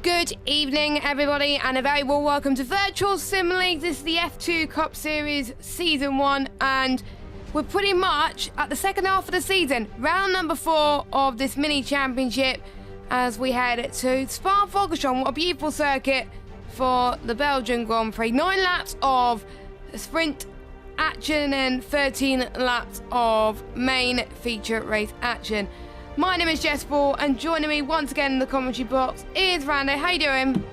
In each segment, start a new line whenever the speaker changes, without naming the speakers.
Good evening, everybody, and a very warm welcome to Virtual Sim League. This is the F2 Cup Series Season 1, and we're pretty much at the second half of the season, round number 4 of this mini championship, as we head to Spa-Francorchamps. What a beautiful circuit for the Belgian Grand Prix. 9 laps of sprint action and 13 laps of main feature race action. My name is Jess Ball, and joining me once again in the commentary box is Randy. How you doing?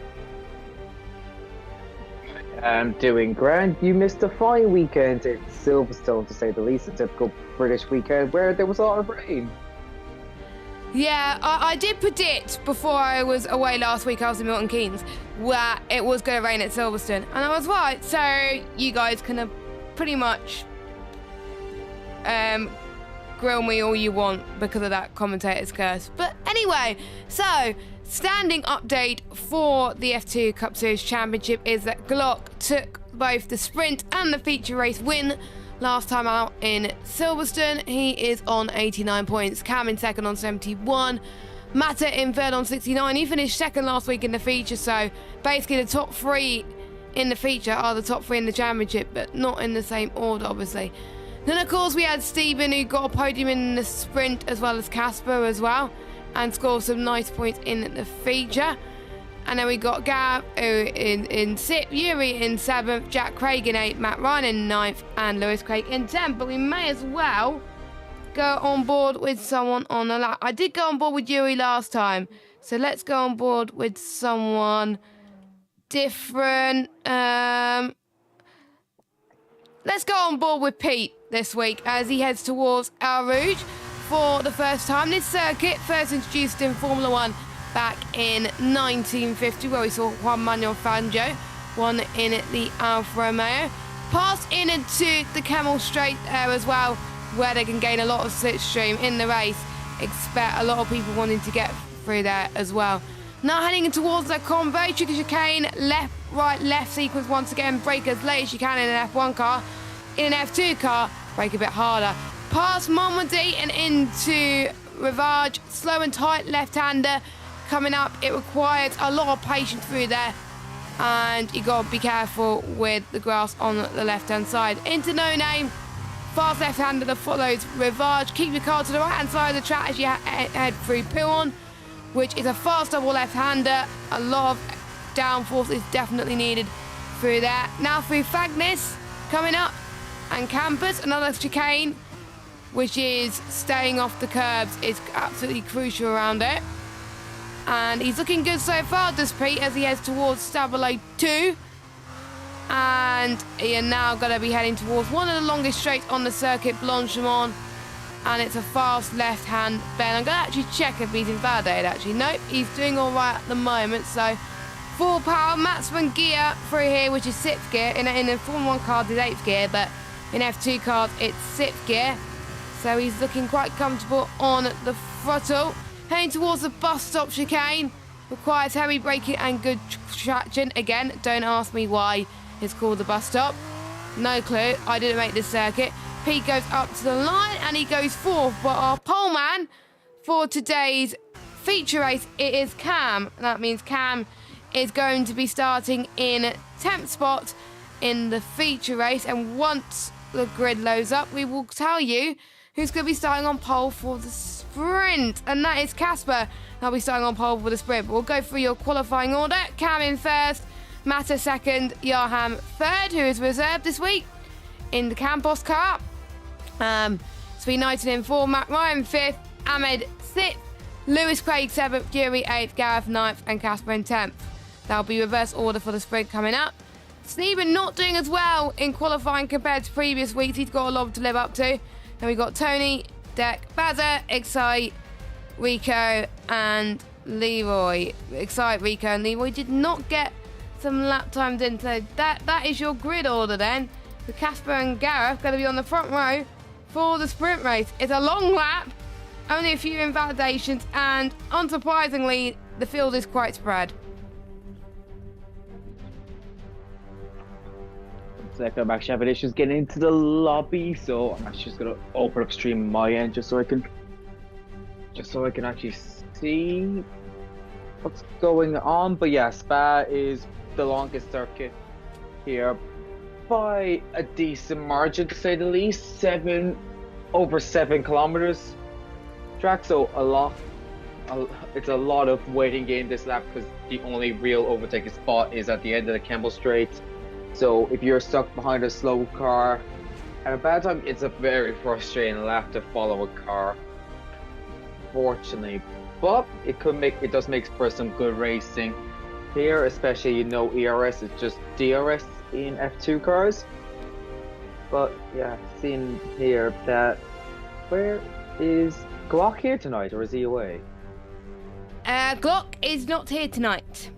I'm doing grand. You missed a fine weekend in Silverstone, to say the least. A typical British weekend where there was a lot of rain.
Yeah, I did predict before I was away last week, I was in Milton Keynes, where it was going to rain at Silverstone. And I was right, so you guys can pretty much grill me all you want because of that commentator's curse. But anyway, so standing update for the F2 Cup Series Championship is that Glock took both the sprint and the feature race win last time out in Silverstone. He is on 89 points, Cam in second on 71, Mata in third on 69. He finished second last week in the feature, so basically the top 3 in the feature are the top 3 in the championship, but not in the same order, obviously. Then, of course, we had Stephen, who got a podium in the sprint, as well as Casper as well, and scored some nice points in the feature. And then we got Gav in 6th, Yuri in 7th, Jack Craig in 8th, Matt Ryan in 9th, and Lewis Craig in 10th. But we may as well go on board with someone on the lap. I did go on board with Yuri last time, so let's go on board with someone different. Let's go on board with Pete this week as he heads towards El Rouge for the first time. This circuit first introduced in Formula 1 back in 1950, where we saw Juan Manuel Fangio won in the Alfa Romeo. Passed in into the Camel Straight there as well, where they can gain a lot of slipstream in the race. Expect a lot of people wanting to get through there as well. Now heading towards the convoy, tricky chicane, left, right, left sequence once again. Brake as late as you can in an F1 car. In an F2 car, brake a bit harder. Past Monmouthie and into Rivage, slow and tight left-hander coming up. It requires a lot of patience through there, and you got to be careful with the grass on the left-hand side. Into No Name, fast left-hander that follows Rivage. Keep your car to the right-hand side of the track as you head through Pouon, which is a fast double left-hander. A lot of downforce is definitely needed through there. Now through Fagnis coming up, and Campus, another chicane, which is staying off the curbs, is absolutely crucial around it. And he's looking good so far, does Pete, as he heads towards Stabilo 2. And you're now going to be heading towards one of the longest straights on the circuit, Blanchimont. And it's a fast left-hand bend. I'm going to actually check if he's invalidated, actually. Nope, he's doing all right at the moment. So, full power, Matsman gear through here, which is 6th gear. In a Formula 1 car, it's 8th gear, but in F2 cars, it's 6th gear. So he's looking quite comfortable on the throttle. Heading towards the bus stop chicane. Requires heavy braking and good traction. Again, don't ask me why it's called the bus stop. No clue. I didn't make this circuit. Pete goes up to the line and he goes 4th. But our pole man for today's feature race, it is Cam. That means Cam is going to be starting in 10th spot in the feature race. And once the grid loads up, we will tell you who's going to be starting on pole for the sprint. And that is Casper. He'll be starting on pole for the sprint. But we'll go through your qualifying order. Cam in 1st, Mata 2nd, Yarham 3rd, who is reserved this week in the Campos car. Sweet Knighton in 4th, Matt Ryan 5th, Ahmed 6th, Lewis Craig 7th, Yuri 8th, Gareth 9th, and Casper in 10th. That'll be reverse order for the sprint coming up. Stephen not doing as well in qualifying compared to previous weeks. He's got a lot to live up to. Then we got Tony, Deck, Bazza, Excite, Rico, and Leroy. Excite, Rico, and Leroy did not get some lap times in. So that is your grid order then. So Casper and Gareth going to be on the front row for the sprint race. It's a long lap, only a few invalidations, and unsurprisingly, the field is quite spread.
I'm actually having issues getting into the lobby, so I'm actually just gonna open up stream on my end just so I can actually see what's going on. But yeah, Spa is the longest circuit here by a decent margin, to say the least. Over 7 kilometers track, so it's a lot of waiting in this lap because the only real overtaking spot is at the end of the Campbell Straight. So if you're stuck behind a slow car at a bad time, it's a very frustrating lap to follow a car, fortunately. But it does make for some good racing here, especially ERS, it's just DRS in F2 cars. But yeah, seeing here that where is Glock here tonight, or is he away?
Glock is not here tonight.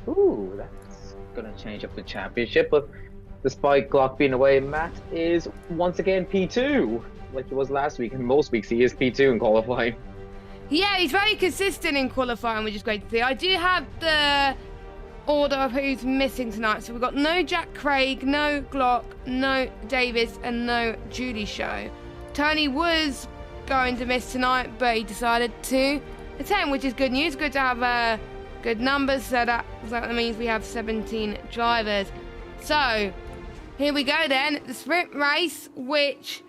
Ooh, that's gonna change up the championship. But despite Glock being away, Matt is once again P2, like he was last week. And most weeks he is P2 in qualifying.
Yeah, he's very consistent in qualifying, which is great to see. I do have the order of who's missing tonight. So we've got no Jack Craig, no Glock, no Davis, and no Julie Show. Tony was going to miss tonight, but he decided to attend, which is good news. Good to have good numbers, so that means we have 17 drivers. So here we go then, the sprint race, which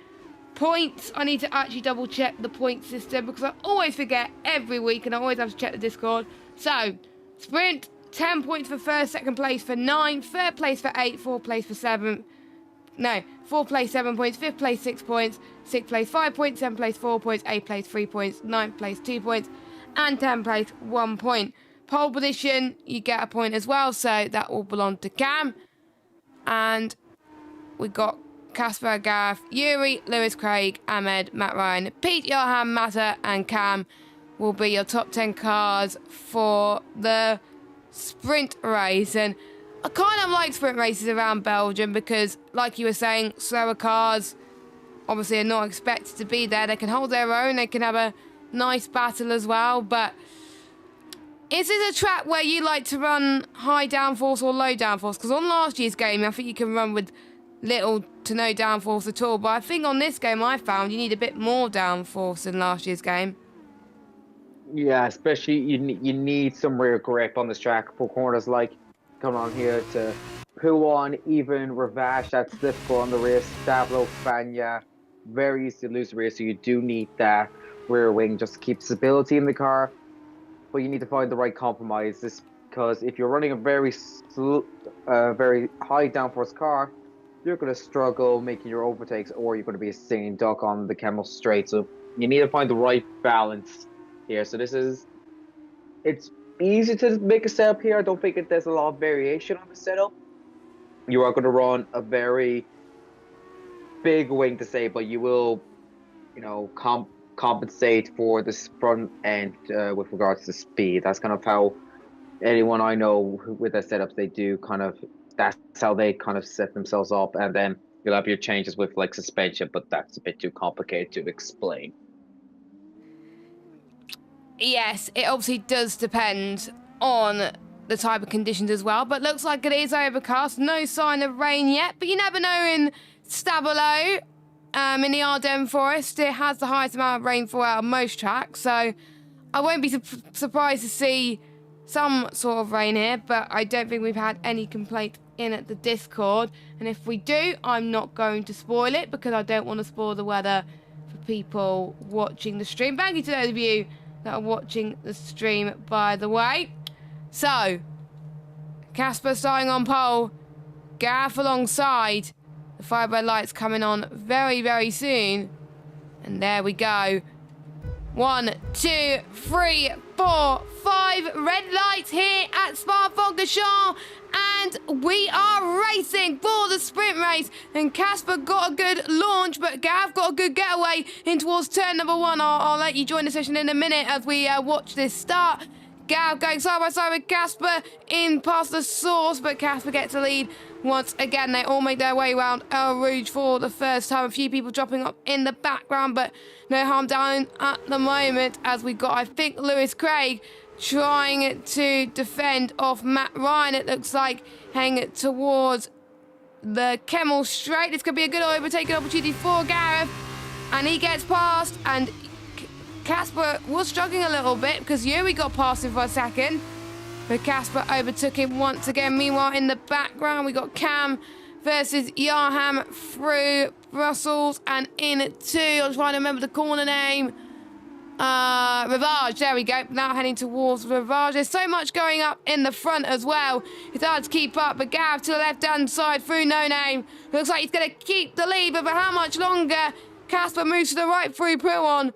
points, I need to actually double check the point system because I always forget every week and I always have to check the Discord. So sprint, 10 points for first, second place for 9, third place for 8, fourth place for 7. No, fourth place 7 points, fifth place 6 points, sixth place 5 points, seventh place 4 points, eighth place 3 points, ninth place 2 points, and 10th place 1 point. Pole position, you get a point as well, so that will belong to Cam. And we got Casper, Gareth, Yuri, Lewis, Craig, Ahmed, Matt Ryan, Pete, Johan, Mata, and Cam will be your top 10 cars for the sprint race. And I kind of like sprint races around Belgium because, like you were saying, slower cars obviously are not expected to be there. They can hold their own, they can have a nice battle as well. But is this a track where you like to run high downforce or low downforce? Because on last year's game, I think you can run with little to no downforce at all. But I think on this game, I found you need a bit more downforce than last year's game.
Yeah, especially you need some rear grip on this track for corners like coming on here to pull on even Ravash. That's difficult on the rear. Stablo, Fanya, very easy to lose the rear, so you do need that rear wing just to keep stability in the car. But you need to find the right compromise, because if you're running a very high downforce car, you're going to struggle making your overtakes, or you're going to be a singing duck on the Camel Straight. So you need to find the right balance here. So it's easy to make a setup here. I don't think there's a lot of variation on the setup. You are going to run a very big wing to say, but you will, compensate for this front end with regards to speed. That's kind of how anyone I know with their setups, that's how they kind of set themselves up. And then you'll have your changes with like suspension, but that's a bit too complicated to explain.
Yes, it obviously does depend on the type of conditions as well, but looks like it is overcast. No sign of rain yet, but you never know in Stabilo, in the Ardennes Forest. It has the highest amount of rainfall out of most tracks, so I won't be surprised to see some sort of rain here, but I don't think we've had any complaint in at the Discord, and if we do, I'm not going to spoil it because I don't want to spoil the weather for people watching the stream. Thank you to those of you that are watching the stream, by the way. So, Casper starting on pole, Gareth alongside. The fire red lights coming on very, very soon. And there we go. 1, 2, 3, 4, 5 red lights here at Spa-Francorchamps. And we are racing for the sprint race. And Casper got a good launch, but Gav got a good getaway in towards turn number 1. I'll let you join the session in a minute as we watch this start. Gav going side by side with Casper in past the source, but Casper gets the lead once again. They all make their way around El Rouge for the first time. A few people dropping up in the background, but no harm done at the moment as we got, I think, Lewis Craig trying to defend off Matt Ryan. It looks like heading towards the Kemmel Straight. This could be a good overtaking opportunity for Gareth, and he gets past, and Casper was struggling a little bit because Yuri got past him for a second. But Casper overtook him once again. Meanwhile, in the background, we got Cam versus Yarham through Brussels and in two. I'm trying to remember the corner name. Rivage, there we go. Now heading towards Rivage. There's so much going up in the front as well. It's hard to keep up, but Gav to the left-hand side through No Name. Looks like he's going to keep the lead, but for how much longer? Casper moves to the right through Pouon.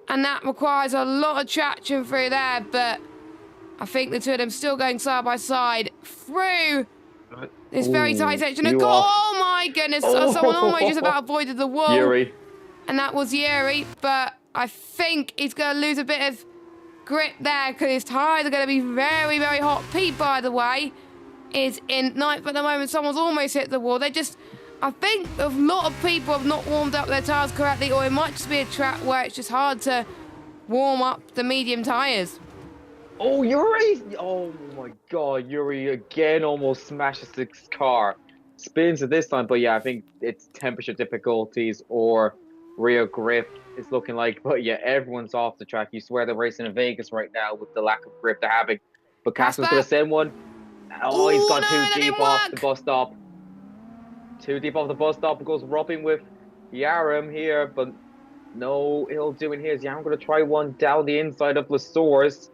And that requires a lot of traction through there, but I think the two of them still going side by side through this very tight section. Oh my goodness, someone almost just about avoided the wall.
Yuri.
And that was Yuri, but I think he's going to lose a bit of grip there because his tyres are going to be very, very hot. Pete, by the way, is in ninth at the moment. Someone's almost hit the wall. I think a lot of people have not warmed up their tyres correctly, or it might just be a track where it's just hard to warm up the medium tyres.
Oh, Yuri! Oh my god, Yuri again almost smashes the car. Spins it this time, but yeah, I think it's temperature difficulties or rear grip. It's looking like, but yeah, everyone's off the track. You swear they're racing in Vegas right now with the lack of grip they're having. But Casper's going to send one. Oh, he's gone too deep off the bus stop. Too deep off the bus stop. Goes rubbing with Yaram here, but no ill doing here. Yaram going to try one down the inside of Lesour's.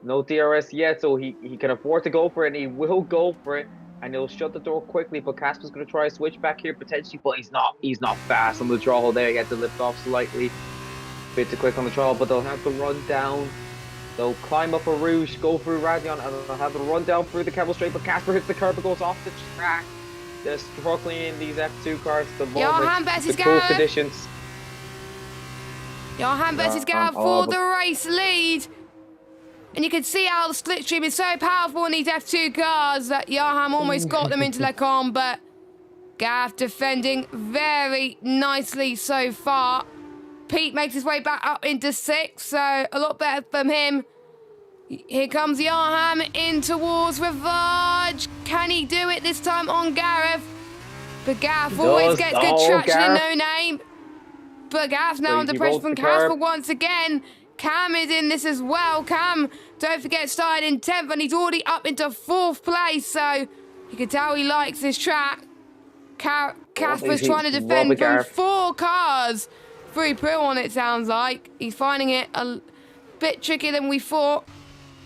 No DRS yet, so he can afford to go for it, and he will go for it. And he'll shut the door quickly, but Casper's going to try a switch back here potentially, but he's not fast on the draw there. He had to lift off slightly. Bit too quick on the draw, but they'll have to run down. They'll climb up a Rouge, go through Radion, and they'll have to run down through the Camel Straight, but Casper hits the curb and goes off the track. They're struggling in these F2 cars at the moment.
versus
the cool conditions.
Johan versus Gareth for the race lead. And you can see how the slipstream is so powerful in these F2 cars that Johan almost got them into Lecon, but Gav defending very nicely so far. Pete makes his way back up into 6th, so a lot better from him. Here comes Johan in towards Rivage. Can he do it this time on Gareth? But Gav always gets good traction in No Name. But Gav's now under pressure from Casper once again. Cam is in this as well. Cam, don't forget, started in 10th and he's already up into 4th place. So you can tell he likes this track. Casper's trying to defend from 4 cars through Pouon, it sounds like. He's finding it a bit trickier than we thought.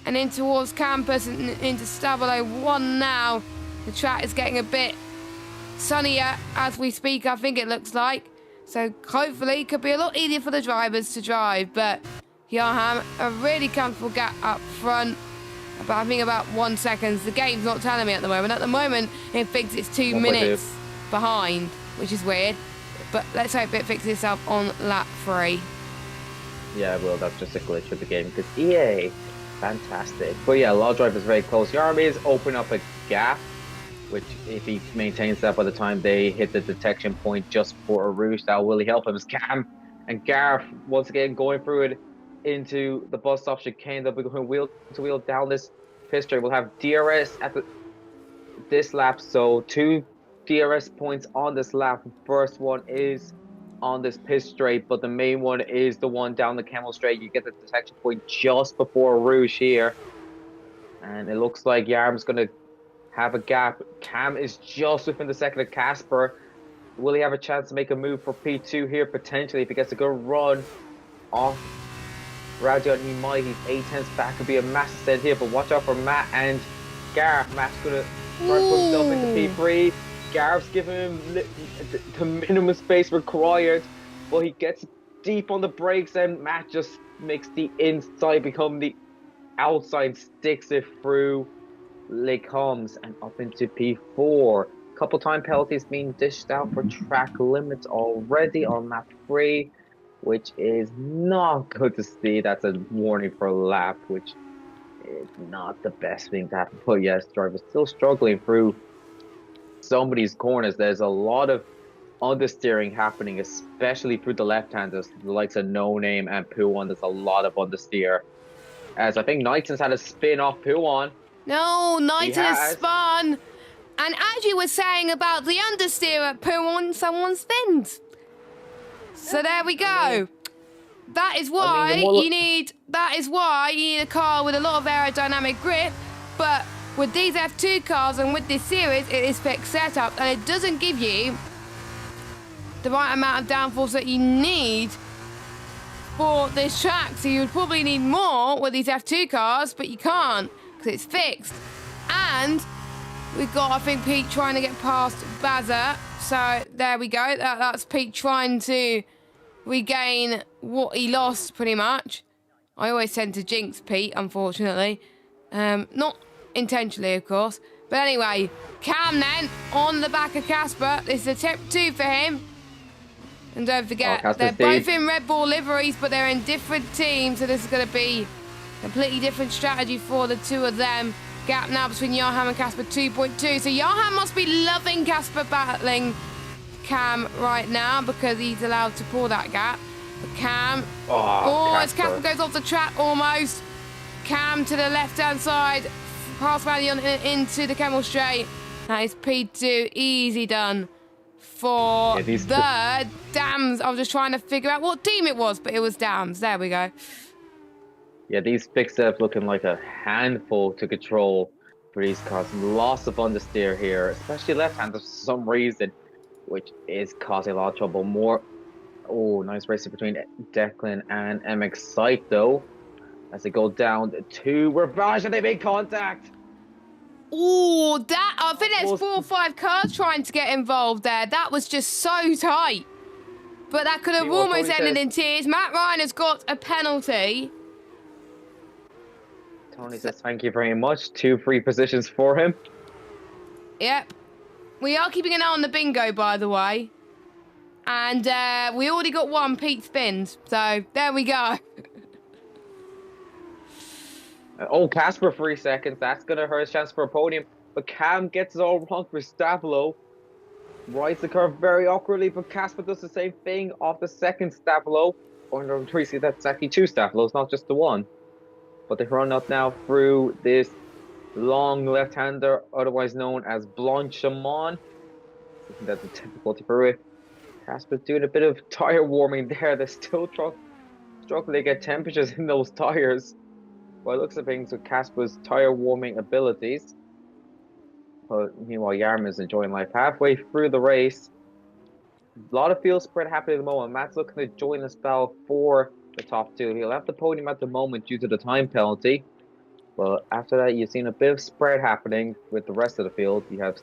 And in towards Campus and into Stabilo 1 now. The track is getting a bit sunnier as we speak, I think it looks like. So hopefully it could be a lot easier for the drivers to drive. But Johan, a really comfortable gap up front. I think about 1 second. The game's not telling me at the moment. At the moment, it thinks it's 2 minutes behind, which is weird. But let's hope it fixes itself on lap 3.
Yeah, well, that's just a glitch of the game because EA, fantastic. But yeah, a lot of drivers very close. Yarm is opening up a gap, which if he maintains that by the time they hit the detection point just before a Rouge, that will really help him. As Cam and Gareth once again going through it into the bus stop chicane. They'll be going wheel to wheel down this pit straight. We'll have DRS at this lap, so 2 DRS points on this lap. First one is on this pit straight, but the main one is the one down the Camel Straight. You get the detection point just before Rouge here, and it looks like Yarm's going to have a gap. Cam is just within the second of Casper. Will he have a chance to make a move for P2 here potentially if he gets a good run off Radion? He might. He's 8/10 back. Could be a massive set here, but watch out for Matt and Gareth. Matt's going to try to put himself into P3. Gareth's giving him the minimum space required, but he gets deep on the brakes and Matt just makes the inside become the outside, sticks it through Les Combes and up into P4. Couple time penalties being dished out for track limits already on lap 3, which is not good to see. That's a warning for a lap, which is not the best thing to happen. But yes, drivers still struggling through some of these corners. There's a lot of understeering happening, especially through the left-handers, the likes of No Name and Pouon. There's a lot of understeer. As I think Knighton's had a spin off Pouon.
No, Knighton has spun. And as you were saying about the understeer at Pouon, someone spins. So there we go. That is
I
why
mean, you're more
you need. That is why you need a car with a lot of aerodynamic grip. But with these F2 cars and with this series, it is fixed setup, and it doesn't give you the right amount of downforce that you need for this track. So you would probably need more with these F2 cars, but you can't because it's fixed. And we've got, I think, Pete trying to get past Bazza. So there we go. That's Pete trying to regain what he lost, pretty much. I always tend to jinx Pete, unfortunately. Not intentionally, of course. But anyway, Cam then on the back of Casper. This is a tip 2 for him. And don't forget, they're both in Red Bull liveries, but they're in different teams. So this is going to be a completely different strategy for the two of them. Gap now between Johan and Casper, 2.2. So Johan must be loving Casper battling Cam right now because he's allowed to pull that gap. But Cam, as Casper goes off the track almost. Cam to the left-hand side, past Valion into the Camel Straight. That is P2, easy done for the Dams. I was just trying to figure out what team it was, but it was Dams. There we go.
Yeah, these fixed up looking like a handful to control for these cars. Lots of understeer here, especially left-handers for some reason, which is causing a lot of trouble. Nice racing between Declan and MX Sight though, as they go down to Ravage and they make contact.
Ooh, I think there's 4 or 5 cars trying to get involved there. That was just so tight. But that could have almost ended in tears. Matt Ryan has got a penalty.
Tony says thank you very much. 2 free positions for him.
Yep. We are keeping an eye on the bingo, by the way. And we already got 1 Pete spins. So there we go.
Casper 3 seconds. That's going to hurt his chance for a podium. But Cam gets it all wrong for Stavlo. Rides the curve very awkwardly, but Casper does the same thing off the second Stavlo. See, that's actually 2 Stavlos, not just the 1. But they run up now through this long left-hander, otherwise known as Blanchimon. That's a difficulty for it. Casper's doing a bit of tire warming there. They're still struggling to get temperatures in those tires. By the looks of things, with Casper's tire warming abilities. But meanwhile, Yarm is enjoying life halfway through the race. A lot of field spread happening at the moment. Matt's looking to join the spell for the top 2. He'll have the podium at the moment due to the time penalty. But after that, you've seen a bit of spread happening with the rest of the field. You have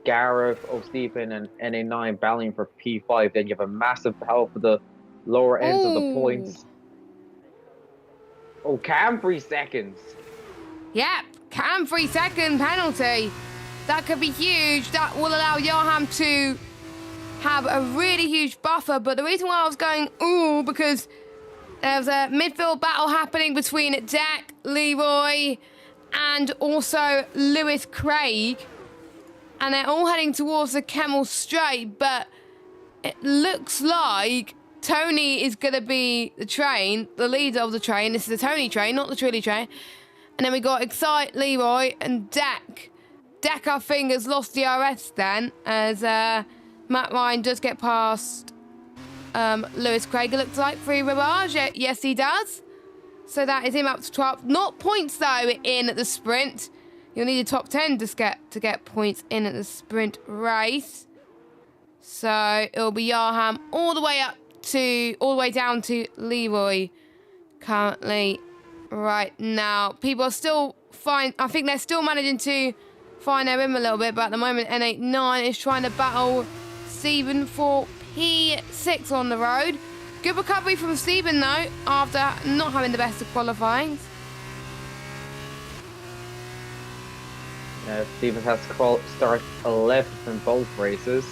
Gareth, O'Stephen, and NA9 battling for P5. Then you have a massive battle for the lower ends of the points. Cam 3 seconds.
Yep, Cam 3 second penalty. That could be huge. That will allow Johan to have a really huge buffer. But the reason why I was going, because there's a midfield battle happening between Dak, Leroy, and also Lewis Craig. And they're all heading towards the Camel Straight. But it looks like Tony is going to be the leader of the train. This is the Tony train, not the Trilly train. And then we got Excite, Leroy, and Dak. Dak, I think, has lost the RS then, as Matt Ryan does get past Lewis Craig, it looks like, through Ravage. Yes, he does. So that is him up to 12. Not points, though, in the sprint. You'll need a top 10 to get points in at the sprint race. So it'll be Yarham all the way down to Leroy currently right now. People are still fine. I think they're still managing to find their rhythm a little bit, but at the moment N89 is trying to battle Stephen for P6 on the road. Good recovery from Stephen though, after not having the best of qualifying.
Stephen has to start 11th in both races,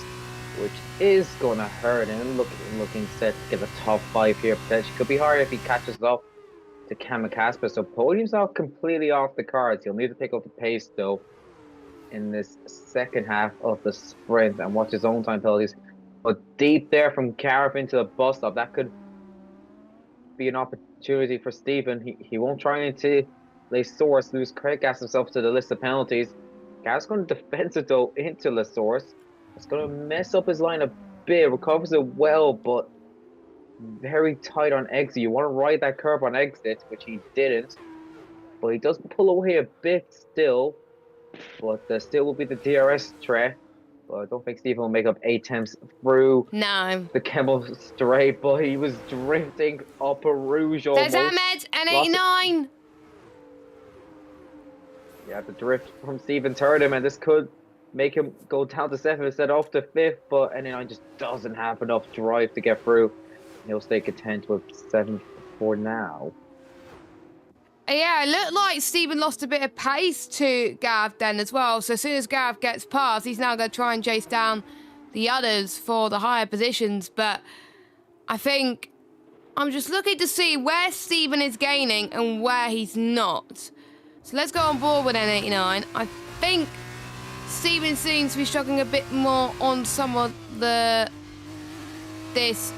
which is going to hurt him. Looking set to get a top 5 here potentially. Could be hard if he catches up to Cam and Casper. So podium's not completely off the cards. He'll need to pick up the pace though in this second half of the sprint and watch his own time penalties. But deep there from Carif into the bus stop, that could be an opportunity for Stephen. He won't try into Lesource. Lewis Craig gas himself to the list of penalties. Gareth's going to defense it though into Lesource. It's going to mess up his line a bit. Recovers it well, but very tight on exit. You want to ride that curve on exit, which he didn't. But he does pull away a bit still. But there still will be the DRS threat. But I don't think Stephen will make up 8 attempts through
No.
the Kemmel straight. But he was drifting up a Rouge
There's
almost.
Ahmed, and
Lost it.
89.
Yeah, the drift from Stephen hurt him, and this could make him go down to 7th instead of to 5th. But NA9 just doesn't have enough drive to get through. He'll stay content with 7th for now.
Yeah, it looked like Stephen lost a bit of pace to Gav then as well. So as soon as Gav gets past, he's now going to try and chase down the others for the higher positions. But I think I'm just looking to see where Stephen is gaining and where he's not. So let's go on board with N89. I think Stephen seems to be struggling a bit more on some of this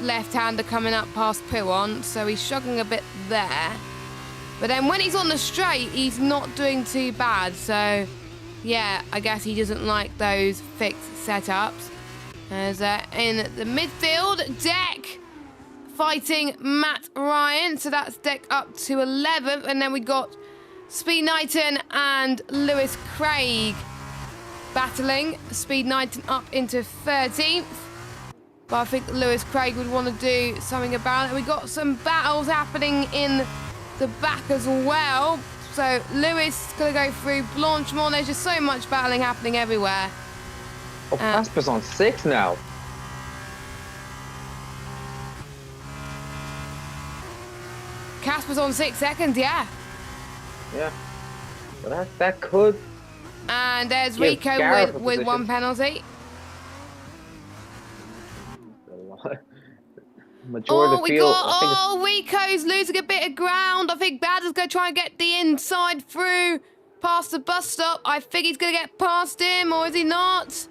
left-hander coming up past Piron. So he's struggling a bit there. But then when he's on the straight, he's not doing too bad. So, yeah, I guess he doesn't like those fixed setups. As in the midfield, Deck fighting Matt Ryan. So that's Deck up to 11th. And then we got Speed Knighton and Lewis Craig battling. Speed Knighton up into 13th. But I think Lewis Craig would want to do something about it. We got some battles happening in the back as well. So Lewis is going to go through Blanchemont. There's just so much battling happening everywhere.
Oh, Casper's on 6 now.
Casper's on 6 seconds, yeah.
Yeah. Well, that could.
And there's
give
Rico
Gareth a
with one
position.
penalty.
Majority of the field.
Rico's losing a bit of ground. I think Bad is going to try and get the inside through past the bus stop. I think he's going to get past him, or is he not?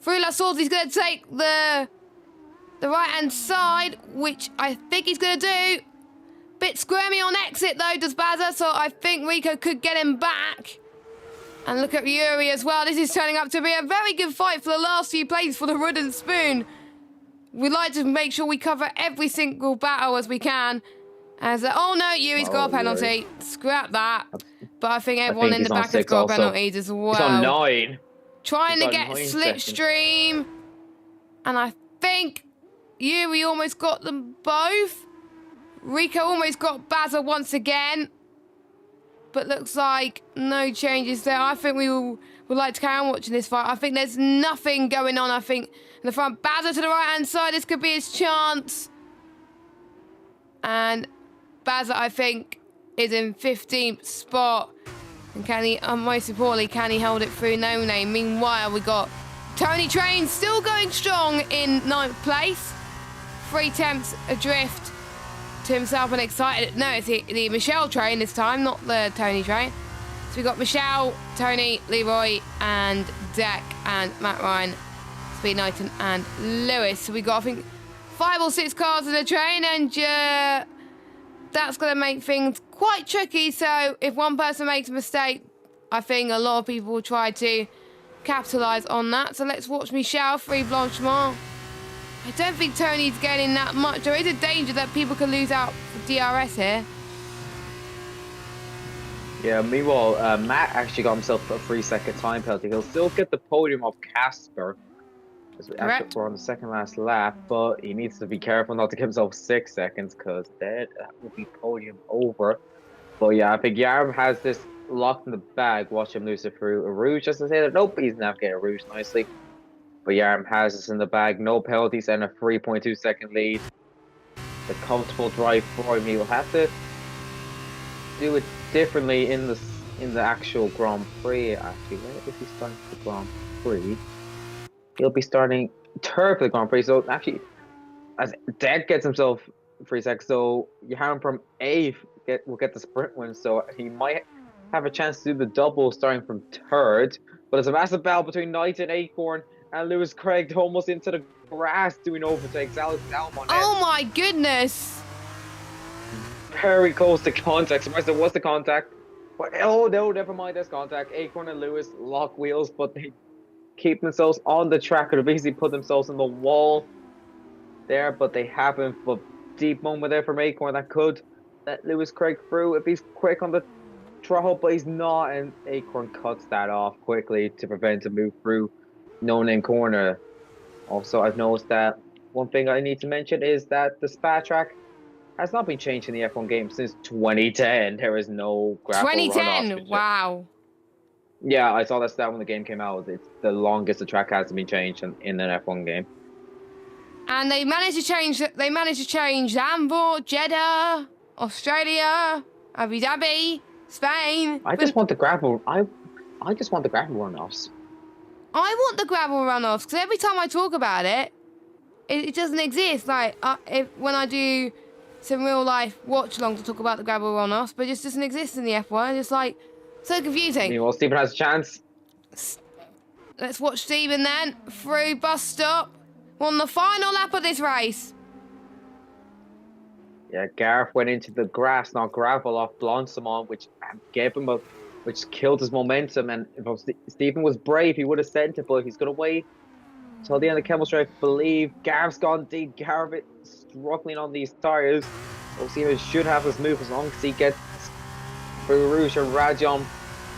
Through La Source, he's going to take the right-hand side, which I think he's going to do. Bit squirmy on exit, though, does Bazza, so I think Rico could get him back. And look at Yuri as well. This is turning up to be a very good fight for the last few plays for the Wooden Spoon. We'd like to make sure we cover every single battle as we can. Oh no, Yuri's got a penalty.
Yuri.
Scrap that. But I think everyone in the back has got penalties as well.
He's on 9.
Trying to get
9
slipstream. And I think Yuri almost got them both. Rico almost got Bazza once again. But looks like no changes there. I think we would like to carry on watching this fight. I think there's nothing going on. I think in the front, Bazza to the right-hand side. This could be his chance. And Bazza, I think, is in 15th spot. And can he, most importantly, can he hold it through No Name? Meanwhile, we got Tony Train still going strong in 9th place. 3 attempts adrift to himself and excited. No, it's the Michelle Train this time, not the Tony Train. So we got Michelle, Tony, Leroy, and Deck, and Matt Ryan, Speed Knighton, and Lewis. So we got, I think, 5 or 6 cars in the train, and that's going to make things quite tricky. So if one person makes a mistake, I think a lot of people will try to capitalise on that. So let's watch Michelle, 3 Blanchemont. I don't think Tony's getting that much. There is a danger that people could lose out for DRS here.
Yeah, meanwhile, Matt actually got himself a 3-second time penalty. He'll still get the podium of Casper. Correct. We're on the second last lap, but he needs to be careful not to give himself 6 seconds, because that will be podium over. But yeah, I think Yarm has this locked in the bag. Watch him lose it through a Rouge just to say that. Nope, he's navigated a Rouge nicely. But Yarm has this in the bag. No penalties and a 3.2 second lead. The comfortable drive for him. He will have to do it differently in the actual Grand Prix. Actually, where is he starting the Grand Prix? He'll be starting 3rd for the Grand Prix. So actually, as Deck gets himself 3 seconds, so Yarm from 8th will get the sprint win. So he might have a chance to do the double starting from 3rd. But it's a massive battle between Knight and Acorn. And Lewis Craig almost into the grass doing overtakes. Alex Almond.
Oh my goodness!
Very close to contact. Surprised there was the contact. But oh no, never mind, there's contact. Acorn and Lewis lock wheels, but they keep themselves on the track. Could have easily put themselves in the wall there, but they haven't. But deep moment there from Acorn that could let Lewis Craig through if he's quick on the throttle, but he's not, and Acorn cuts that off quickly to prevent a move through no-name corner. Also, I've noticed that one thing I need to mention is that the Spa track has not been changed in the F1 game since 2010. There is no gravel runoffs.
2010. Wow.
Yeah, I saw that stat when the game came out. It's the longest the track hasn't been changed in an F1 game.
And they managed to change. They managed to change Zandvoort, Jeddah, Australia, Abu Dhabi, Spain.
I just want the gravel. I just want the gravel runoffs.
I want the gravel runoffs because every time I talk about it, it doesn't exist. Like when I do some real life watch-alongs to talk about the gravel runoffs, but it just doesn't exist in the F1. It's like so confusing.
Meanwhile, Stephen has a chance.
Let's watch Stephen then through bus stop on the final lap of this race.
Yeah, Gareth went into the grass, not gravel, off Blonsimon, which gave him which killed his momentum. And if Stephen was brave, he would have sent it, but he's going to wait till the end of the chemistry, I believe. Gareth's gone deep. Gareth is struggling on these tyres. Osima should have his move as long as he gets through Rouge and Rajon,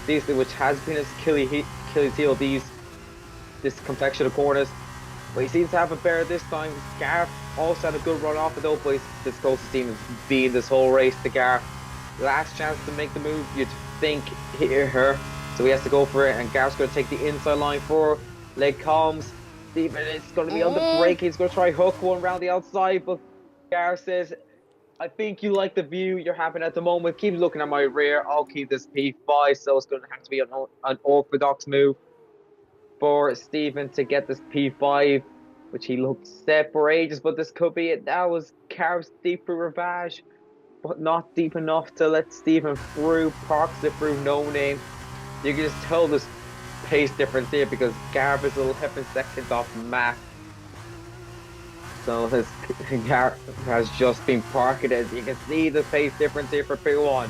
which has been his Achilles heel, this complexion of corners. But he seems to have it better this time. Gareth also had a good run off it though, but this closest team has been this whole race to Gareth. Last chance to make the move, you'd think here. So he has to go for it, and Gareth's going to take the inside line for Les Combes. Stephen is going to be on the brake. He's going to try hook one round the outside, but Gareth says, I think you like the view you're having at the moment. Keep looking at my rear. I'll keep this P5, so it's going to have to be an orthodox move for Stephen to get this P5, which he looked set for ages, but this could be it. That was Gareth's deep through Ravage, but not deep enough to let Stephen through, parks it through no name. You can just tell this pace difference here because Gareth is 11 seconds off Matt. So this Gareth has just been parking it. You can see the pace difference here for P1.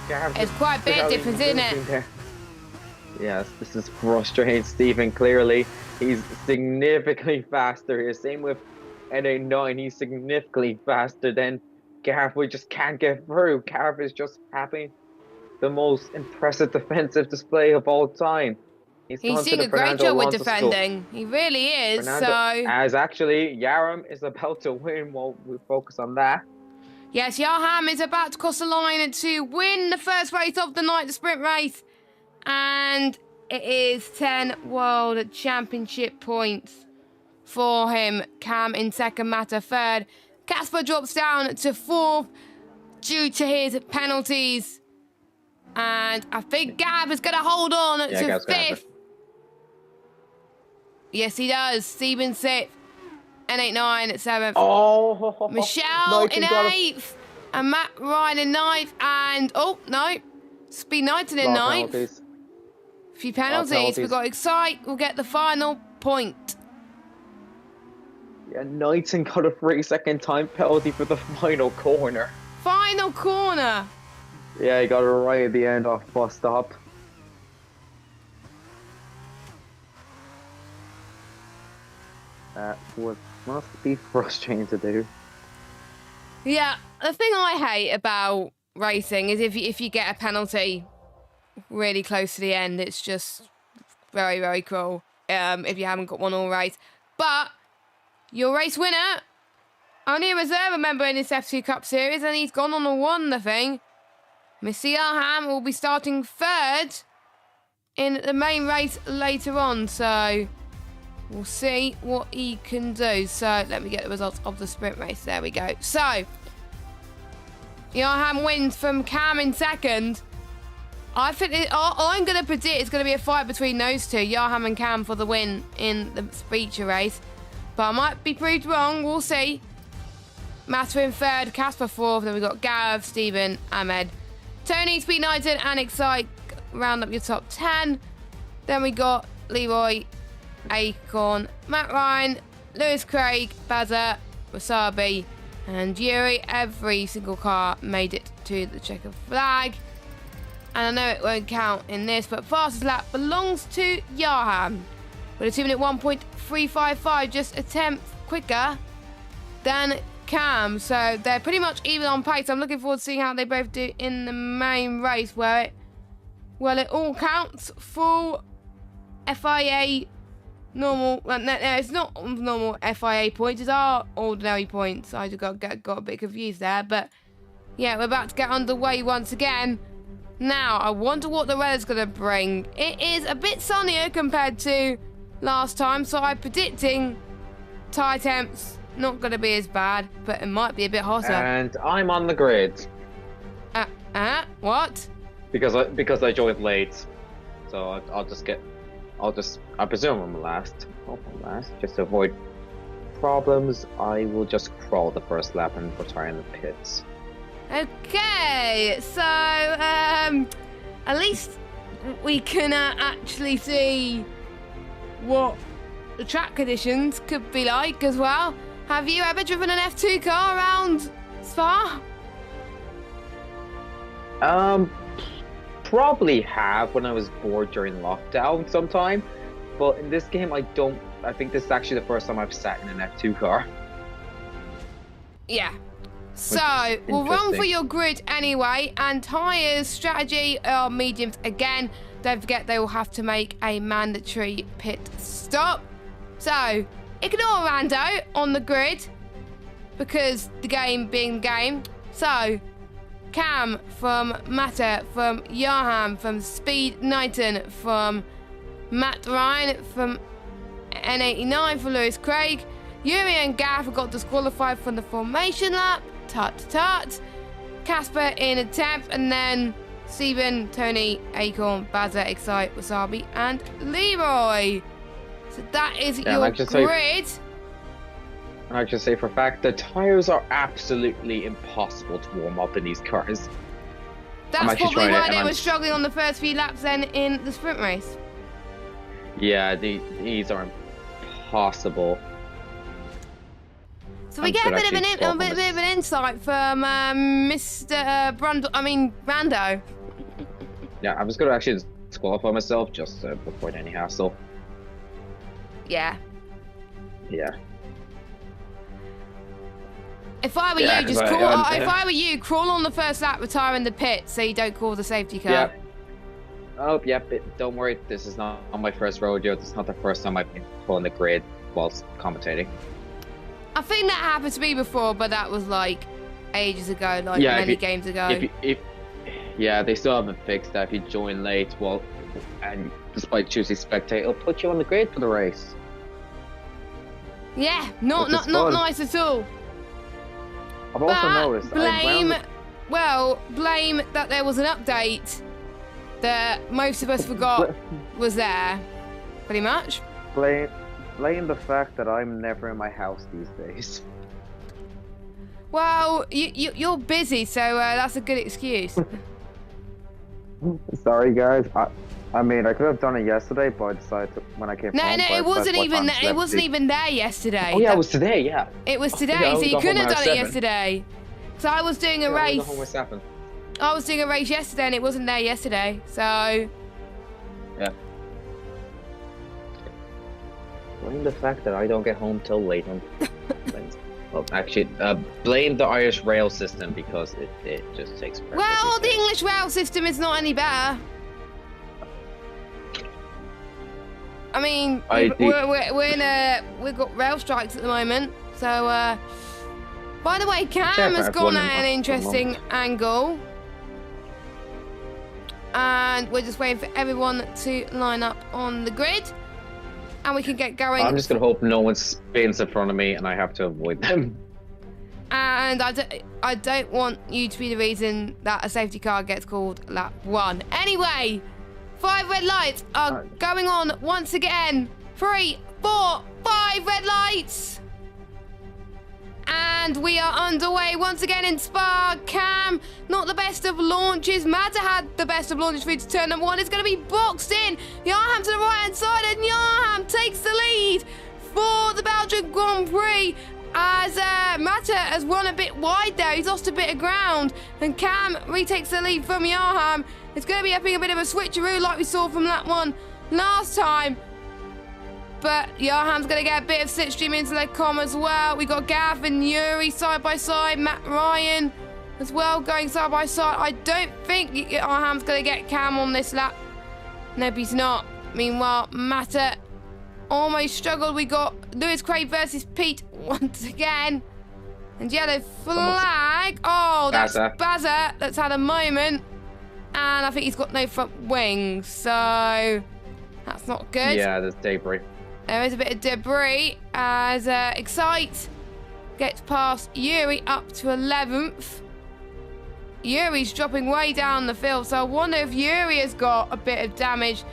It's quite a big difference, isn't it?
Yes, this is frustrating Stephen, clearly. He's significantly faster here. Same with NA9, he's significantly faster than Gareth. We just can't get through. Gareth is just having the most impressive defensive display of all time.
He's doing a great job with defending. He really is.
As actually, Yaram is about to win while we focus on that.
Yes, Yarham is about to cross the line to win the first race of the night, the sprint race. And it is 10 World Championship points for him. Cam in second, Mata third. Casper drops down to fourth due to his penalties. And I think Gav is going to hold on to fifth. Yes, he does. Stephen sixth. N89 at seventh.
Oh,
Michelle in eighth. And Matt Ryan in ninth. And, oh, no. Speed Knighton in ninth.
Penalties.
A few penalties. We've got Excite. We'll get the final point.
Yeah, Knighton got a 3-second time penalty for the final corner.
Final corner.
Yeah, he got it right at the end off bus stop. That must be frustrating to do.
Yeah, the thing I hate about racing is if you get a penalty really close to the end, it's just very, very cruel if you haven't got one all race. But your race winner, only a reserve member in this F2 Cup Series, and he's gone on and won the thing. Missy Alham will be starting third in the main race later on, so we'll see what he can do. So let me get the results of the sprint race. There we go. So Yarham wins from Cam in second. I think I'm going to predict it's going to be a fight between those two, Yarham and Cam, for the win in the feature race. But I might be proved wrong. We'll see. Mata in third, Casper fourth. Then we've got Gareth, Stephen, Ahmed, Tony, Speed Knighton, and Excite round up your top 10. Then we got Leroy, Acorn, Matt Ryan, Lewis Craig, Bazza, Wasabi, and Yuri. Every single car made it to the checkered flag. And I know it won't count in this, but fastest lap belongs to Yarham with a 2-minute 1.355, just a tenth quicker than Cam. So they're pretty much even on pace. I'm looking forward to seeing how they both do in the main race where it all counts. Full FIA normal. Well, no, it's not normal FIA points. It's our ordinary points. I just got a bit confused there. But yeah, we're about to get underway once again. Now, I wonder what the weather's going to bring. It is a bit sunnier compared to last time, so I'm predicting tyre temps not going to be as bad, but it might be a bit hotter.
And I'm on the grid.
What?
Because I joined late, so I presume I'm last. Hope I'm last. Just to avoid problems, I will just crawl the first lap and retire in the pits.
Okay, so at least we can actually see what the track conditions could be like as well. Have you ever driven an F2 car around Spa?
Probably have when I was bored during lockdown sometime, but in this game I don't. I think this is actually the first time I've sat in an F2 car.
Yeah. So, we'll run for your grid anyway, and tyres strategy are mediums again. Don't forget they will have to make a mandatory pit stop. So, ignore Rando on the grid, because the game being the game. So, Cam from Mata, from Yarham, from Speed Knighton, from Matt Ryan, from N89, from Lewis Craig. Yuri and Gaff got disqualified from the formation lap. Tut. Casper in a 10th, and then Steven, Tony, Acorn, Bazza, Excite, Wasabi, and Leroy. So that is your grid.
I just say for a fact, the tyres are absolutely impossible to warm up in these cars.
That's probably why they were struggling on the first few laps then in the sprint race.
Yeah, these are impossible.
So we get a bit of an insight from Mr. Brando.
Yeah, I was going to actually disqualify myself just to avoid any hassle.
Yeah.
Yeah.
If I were you, just crawl. If I were you, crawl on the first lap, retire in the pit, so you don't cause the safety car.
Yeah. Oh, yeah. Don't worry. This is not my first rodeo. This is not the first time I've been put on the grid whilst commentating.
I think that happened to me before, but that was like ages ago, like many games ago.
Yeah, they still haven't fixed that. If you join late, and despite choosing spectate, it'll put you on the grid for the race.
Yeah, not nice at all.
I've also noticed.
Blame that there was an update that most of us forgot was there. Pretty much.
Blame the fact that I'm never in my house these days.
Well, you're busy, so that's a good excuse.
Sorry, guys. I mean, I could have done it yesterday, but I decided when I came home.
No, it wasn't even there yesterday.
Oh yeah, it was today. Yeah.
It was today, so you couldn't have done it yesterday. So I was doing a race. I was doing a race yesterday, and it wasn't there yesterday. So.
Yeah. Blame the fact that I don't get home till late on Wednesday. Well, actually, blame the Irish rail system because it just takes forever.
Well, the English rail system is not any better. I mean, we've got rail strikes at the moment. So, by the way, Cam has gone at an interesting angle. And we're just waiting for everyone to line up on the grid. And we can get going.
I'm just going to hope no one spins in front of me and I have to avoid them.
And I don't want you to be the reason that a safety car gets called lap 1. Anyway, 5 red lights are going on once again. 3, 4, 5 red lights. And we are underway once again in Spa. Cam, not the best of launches. Madza had the best of launches through to turn number 1. It's going to be boxed in. Yarham to the right-hand side, and Yarham takes the lead for the Belgian Grand Prix as Mata has run a bit wide there. He's lost a bit of ground, and Cam retakes the lead from Yarham. It's going to be a bit of a switcheroo like we saw from lap 1 last time. but Johan's going to get a bit of slipstream into their com as well. We got Gav and Yuri side by side, Matt Ryan as well going side by side. I don't think Johan's going to get Cam on this lap. Nope, he's not. Meanwhile, Matter almost struggled. We got Lewis Craig versus Pete once again. And yellow flag. Oh, that's Bazza that's had a moment. And I think he's got no front wings. So that's not good.
Yeah, there's debris.
There is a bit of debris as Excite gets past Yuri up to 11th. Yuri's dropping way down the field. So I wonder if Yuri has got a bit of damage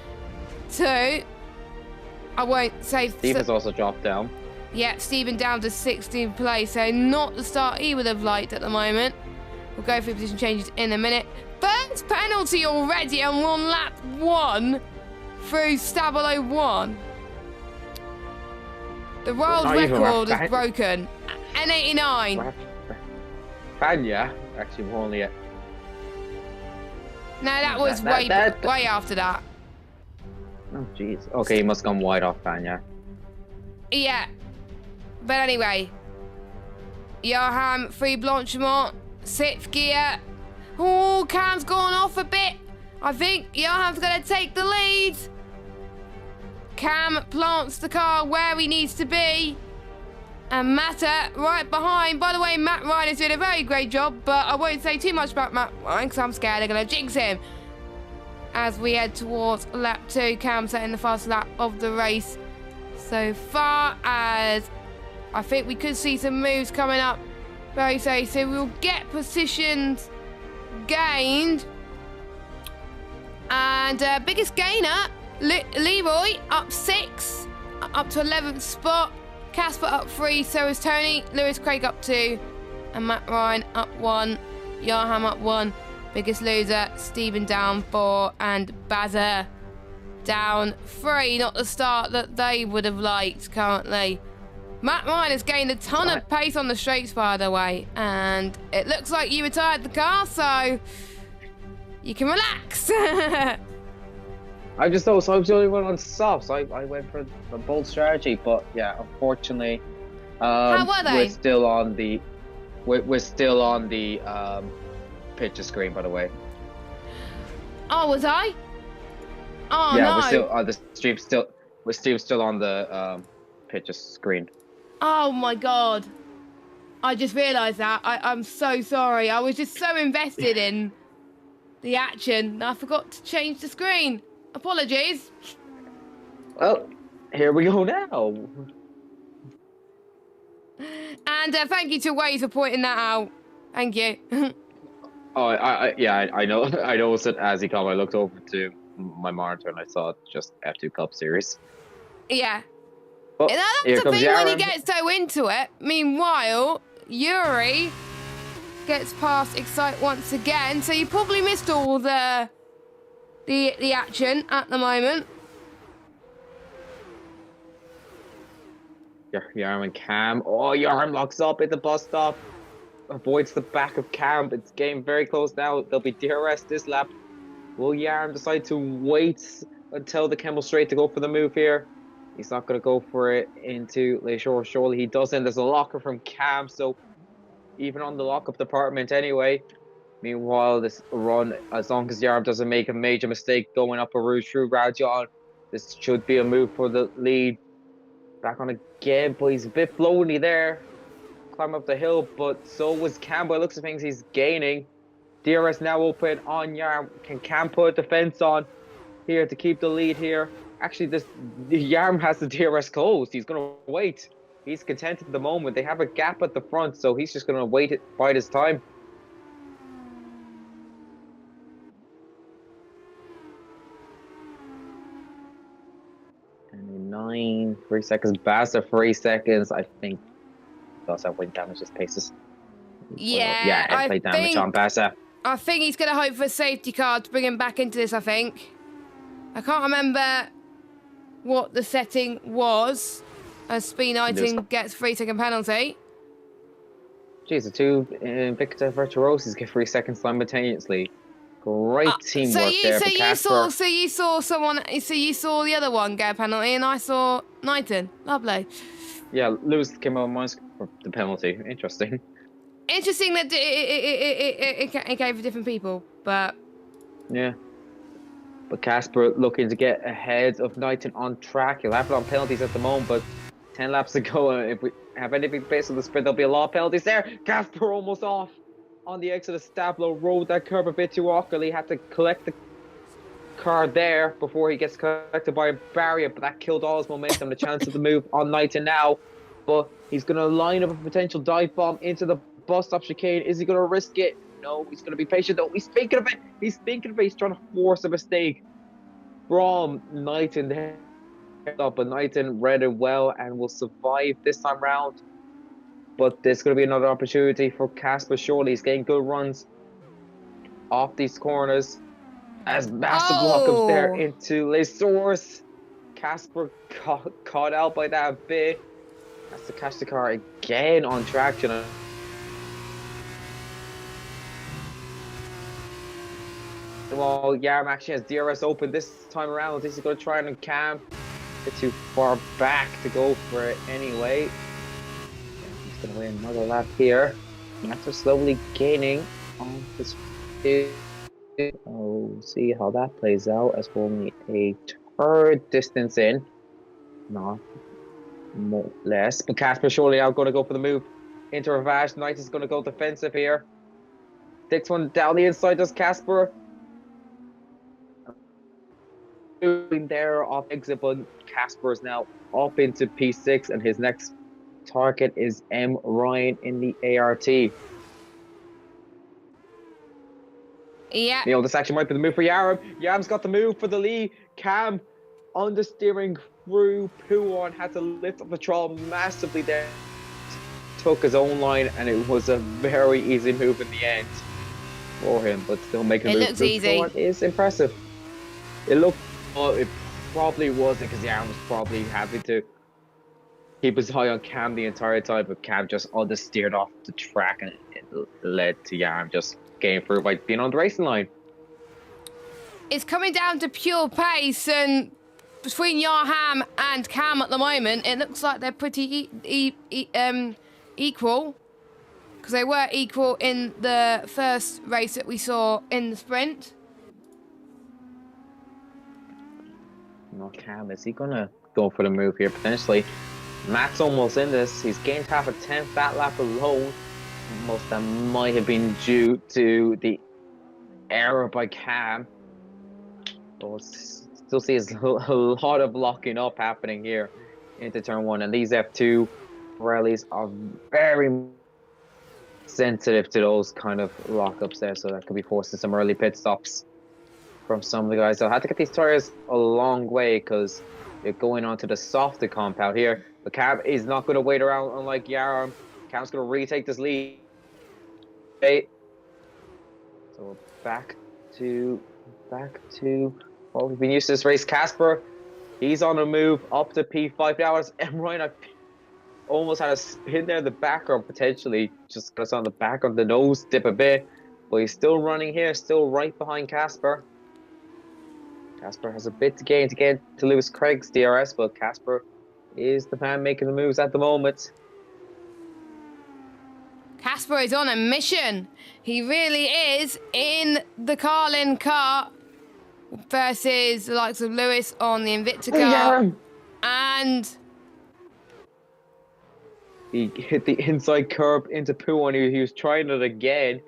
too. I won't say...
Steve has also dropped down.
Yeah, Stephen down to 16th place, so not the start he would have liked at the moment. We'll go through position changes in a minute. First penalty already, and we're on lap 1 through Stabilo 1. The world record is broken. N89.
Fanya, actually, we're only at...
No, that was way after that.
Oh, jeez. Okay, he must have gone wide off Fanya.
Yeah. But anyway, Johan, free Blanchimont, 6th gear. Oh, Cam's gone off a bit. I think Johan's going to take the lead. Cam plants the car where he needs to be. And Matter right behind. By the way, Matt Ryan is doing a very great job, but I won't say too much about Matt Ryan because I'm scared they're going to jinx him. As we head towards lap 2, Cam setting the fast lap of the race so far, as I think we could see some moves coming up very soon. So we'll get positions gained. And biggest gainer, Leroy up 6, up to 11th spot. Casper up 3, so is Tony. Lewis Craig up 2, and Matt Ryan up 1. Johan up 1. Biggest loser, Stephen down 4, and Bazza down 3. Not the start that they would have liked currently. Matt Ryan has gained a ton of pace on the straights, by the way, and it looks like you retired the car, so you can relax.
I just thought, so I was the only one on softs. I went for a bold strategy, but yeah, unfortunately,
how were they?
We're still on the picture screen, by the way.
Oh, was I? Oh
yeah,
no.
we're still the stream we're still on the picture screen.
Oh my god. I just realised that. I'm so sorry. I was just so invested in the action. I forgot to change the screen. Apologies.
Well, here we go now.
And thank you to Waze for pointing that out. Thank you.
Oh, I know. I noticed it as he came. I looked over to my monitor and I saw just F2 Cup Series.
Yeah.
Oh,
That's the thing when he gets so into it. Meanwhile, Yuri gets past Excite once again, so you probably missed all the action at the moment.
Yarm and Cam. Oh, Yarm locks up at the bus stop. Avoids the back of Cam. It's getting very close now. There'll be DRS this lap. Will Yarm decide to wait until the Kemmel straight to go for the move here? He's not going to go for it into Leishore. Surely he doesn't. There's a locker from Cam, so even on the lockup department anyway. Meanwhile, this run, as long as Yarm doesn't make a major mistake going up a route through Rajon, this should be a move for the lead. Back on again, but he's a bit floaty there. Climb up the hill, but so was Cam. By looks of things, he's gaining. DRS now open on Yarm. Can Cam put the fence on here to keep the lead here? Actually, Yarm has the DRS closed. He's going to wait. He's content at the moment. They have a gap at the front, so he's just going to wait bide his time. And 9, 3 seconds. Basta 3 seconds. I think does have wind damage his paces.
Yeah,
head plate damage on Basta.
I think he's going to hope for a safety car to bring him back into this, I think. I can't remember what the setting was as Speed 19 gets 3-second penalty.
Jeez, the two Invicta Virtuosos get 3 seconds simultaneously. Great
So
teamwork there, but Casper.
you saw someone. So you saw the other one get a penalty, and I saw Knighton. Lovely.
Yeah, Lewis came out of mine for the penalty. Interesting.
Interesting that it gave for different people, but
Yeah. But Casper looking to get ahead of Knighton on track. He'll have it on penalties at the moment, but 10 laps to go. If we have anything based on the sprint, there'll be a lot of penalties there. Casper almost off on the exit of Stablo. Rode that curb a bit too awkwardly. Had to collect the car there before he gets collected by a barrier, but that killed all his momentum. The chance of the move on Knighton now. But he's going to line up a potential dive bomb into the bus stop chicane. Is he going to risk it? No, he's going to be patient though. He's thinking of it. He's thinking of it. He's trying to force a mistake from Knighton there. But Knighton read it well and will survive this time round. But there's going to be another opportunity for Casper. Surely he's getting good runs off these corners. As massive lockups there into Lesource. Casper caught out by that bit. Has to catch the car again on traction. Well, Yarm actually has DRS open this time around. This is going to try and Cam. Bit too far back to go for it anyway. Yeah, he's going to win another lap here. After slowly gaining on this. We'll see how that plays out as we're only a third distance in. Not more, less. But Casper surely now going to go for the move into Ravage. Knight is going to go defensive here. Takes one down the inside, does Casper. Moving there off exit, but Casper is now up into P6 and his next target is M. Ryan in the ART.
yeah.
This actually might be the move for Yaram. Yaram's got the move for the lead. Cam on the steering through. Puon had to lift up the throttle massively there. Took his own line, and it was a very easy move in the end for him, but still making a move.
It looks easy.
Puon is impressive. It looked, it probably wasn't because Yaram was probably happy to keep his eye on Cam the entire time, but Cam just understeered off the track, and it led to Yaram just getting through by being on the racing line.
It's coming down to pure pace, and between Yarham and Cam at the moment, it looks like they're pretty equal, because they were equal in the first race that we saw in the sprint.
No, Cam, is he gonna go for the move here potentially? Matt's almost in this. He's gained half a tenth that lap alone. Most of that might have been due to the error by Cam. But we'll still see a lot of locking up happening here into turn one. And these F2 rallies are very sensitive to those kind of lockups there. So that could be forcing some early pit stops from some of the guys. They'll have to get these tires a long way because they're going onto the softer compound here. But Cam is not going to wait around unlike Yaram. Cam's going to retake this lead. Okay. So back to what we've been used to this race. Casper, he's on the move up to P5 now. And Ryan almost had a spin there in the background potentially. Just got on the back of the nose dip a bit. But he's still running here, still right behind Casper. Casper has a bit to gain to get to Lewis Craig's DRS, but Casper is the man making the moves at the moment.
Casper is on a mission. He really is in the Carlin car versus the likes of Lewis on the Invicta car. And
he hit the inside curb into Puon. He was trying it again.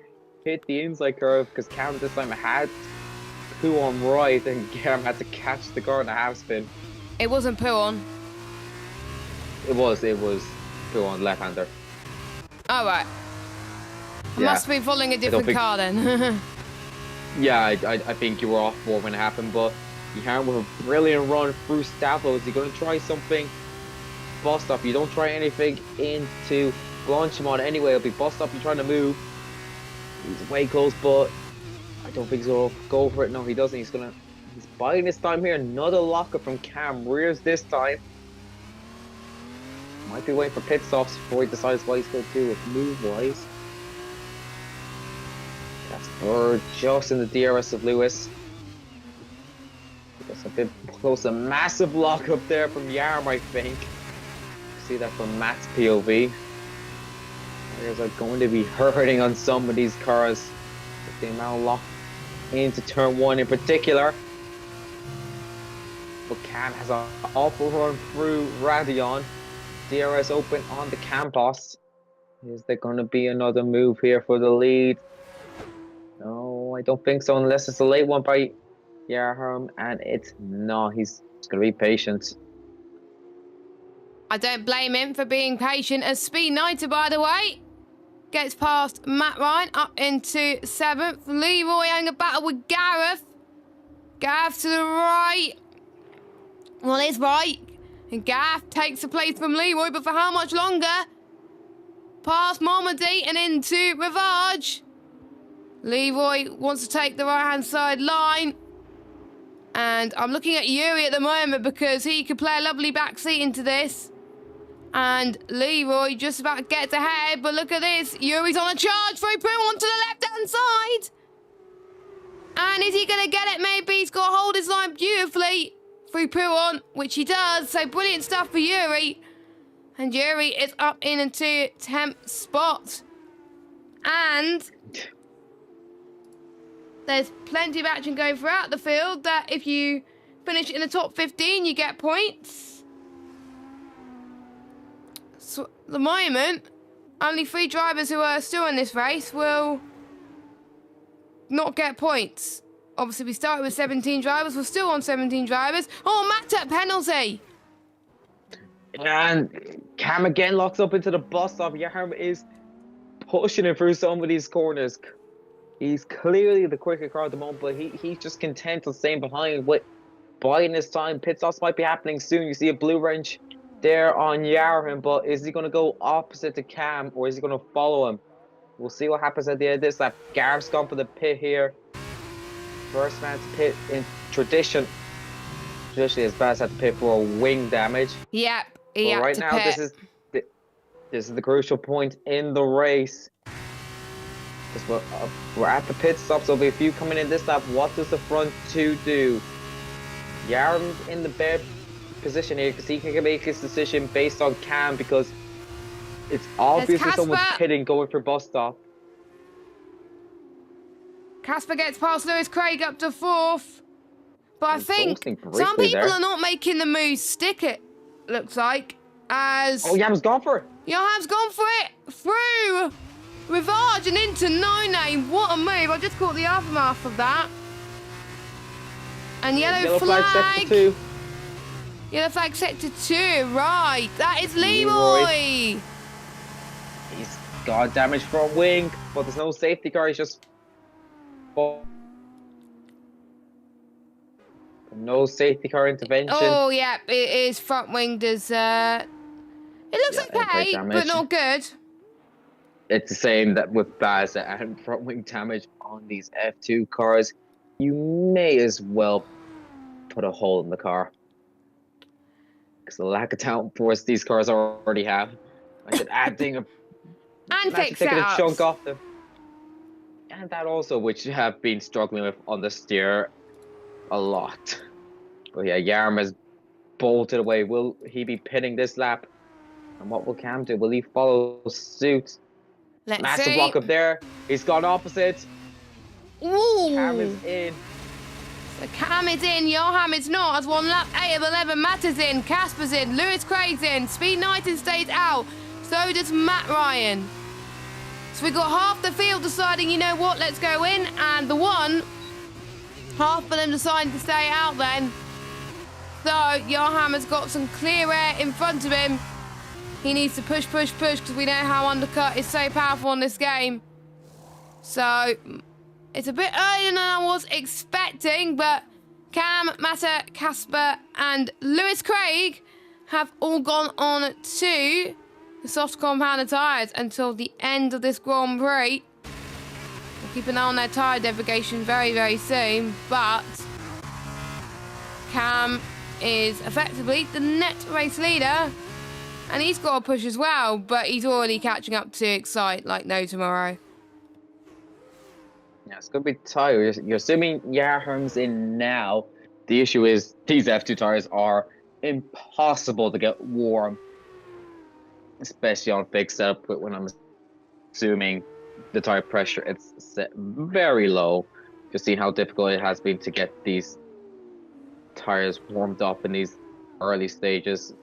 Hit the inside curve because Cam this time had Puon right and Cam had to catch the car in a half spin.
It wasn't Puon.
It was Puon, left-hander.
Oh, right. I must be following a different car then.
Yeah, I think you were off for when it happened, but Yaram with a brilliant run through Stavlo. Is he going to try something? Bust up. You don't try anything into Blanchimont anyway. It'll be bust up. You're trying to move. He's way close, but I don't think he's going to go for it. No, he doesn't. He's buying this time here. Another locker from Cam. Rears this time. Might be waiting for pit stops before he decides what he's going to do with move-wise. We're just in the DRS of Lewis. Just a bit close, a massive lock up there from Yarm, I think. See that from Matt's POV. Tires are going to be hurting on some of these cars. If they now lock into turn 1 in particular. But Cam has an awful run through Radion. DRS open on the Campos. Is there going to be another move here for the lead? No, I don't think so, unless it's a late one by Yarm, and it's not. He's going to be patient.
I don't blame him for being patient. As Speed 90, by the way, gets past Matt Ryan up into 7th. Leroy having a battle with Gareth. Gareth to the right. Well, he's right. And Gareth takes the place from Leroy, but for how much longer? Past Momedy and into Rivage. Leroy wants to take the right-hand side line. And I'm looking at Yuri at the moment because he could play a lovely backseat into this. And Leroy just about gets ahead, but look at this. Yuri's on a charge for Poo onto the left-hand side. And is he going to get it? Maybe he's got to hold his line beautifully through Poo, which he does. So brilliant stuff for Yuri. And Yuri is up into 10th spot. And there's plenty of action going throughout the field that if you finish in the top 15, you get points. So at the moment, only 3 drivers who are still in this race will not get points. Obviously, we started with 17 drivers. We're still on 17 drivers. Oh, Matt at penalty.
And Cam again locks up into the bus stop. Yarm is pushing him through some of these corners. He's clearly the quicker car at the moment, but he's just content on staying behind with biding his time. Pit stops might be happening soon. You see a blue wrench there on Yarm, but is he going to go opposite to Cam or is he going to follow him? We'll see what happens at the end of this lap. Gareth's gone for the pit here. First man to pit in traditionally as bad as had to pit for a wing damage.
Yep.
But right now, this is the crucial point in the race. Because we're at the pit stop, so there'll be a few coming in this lap. What does the front 2 do? Yarm's in the best position here because he can make his decision based on Cam because it's obvious that someone's pitting going for bus stop.
Casper gets past Lewis Craig up to 4th. But I think some people are not making the move stick, it looks like. As
oh, Yarm's gone for it.
Yarm's gone for it. Through Rivage and into No Name. What a move. I just caught the aftermath of that. And yellow flag.
Sector 2.
Yellow flag sector 2. Right. That is Leroy.
He's got damage from wing, but there's no safety car. He's just... no safety car intervention.
Oh, yeah. It is front winged as... it looks okay, but not good.
It's the same that with Baza and front wing damage on these F2 cars. You may as well put a hole in the car. Because the lack of talent force these cars already have. I should adding a...
and fix
taking a chunk off them. And that also, which you have been struggling with on the steer a lot. But yeah, Yarm has bolted away. Will he be pitting this lap? And what will Cam do? Will he follow suit?
Let's
Massive
see.
block up there. He's gone opposite.
Ooh.
Cam is in.
So Cam is in. Johan is not. As 1 lap 8 of 11. Matt is in. Casper's in. Lewis Craig's in. Speed 90 stays out. So does Matt Ryan. So we got half the field deciding, you know what, let's go in. And the one, half of them deciding to stay out then. So Johan has got some clear air in front of him. He needs to push, push, push because we know how undercut is so powerful in this game. So it's a bit earlier than I was expecting, but Cam, Matta, Casper and Lewis Craig have all gone on to the soft compounded tyres until the end of this Grand Prix. We'll keep an eye on their tyre degradation very, very soon, but Cam is effectively the net race leader. And he's got a push as well, but he's already catching up to Excite like no tomorrow.
Yeah, it's gonna be tight. You're assuming Yarham's in now. The issue is these F2 tires are impossible to get warm, especially on big setup. When I'm assuming the tire pressure it's set very low. Just seeing how difficult it has been to get these tires warmed up in these early stages.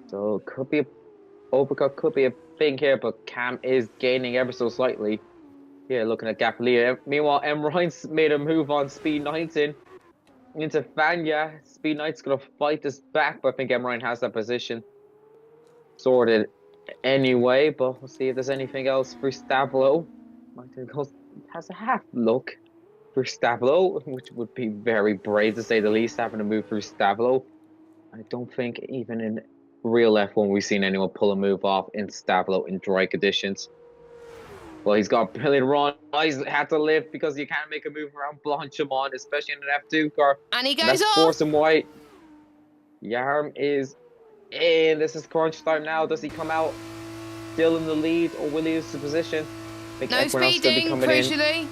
So it could be a overcut, could be a thing here, but Cam is gaining ever so slightly. Yeah, looking at Gapalia. Meanwhile, M. Ryan's made a move on Speed 19 into Fanya. Speed Knight's going to fight this back, but I think M. Ryan has that position sorted anyway. But we'll see if there's anything else for Stavlo. Martin has a half look for Stavlo, which would be very brave to say the least, having to move through Stavlo. I don't think even in real F1 we've seen anyone pull a move off in Stavlo in dry conditions. Well, he's got a brilliant run. He's had to lift because you can't make a move around Blanchimont, especially in an F2 car.
And he
And
goes
that's
off.
forcing White. Yarm is in. This is crunch time now. Does he come out still in the lead, or will he lose the position? I think
No
everyone else is going to be
speeding,
coming in.
crucially.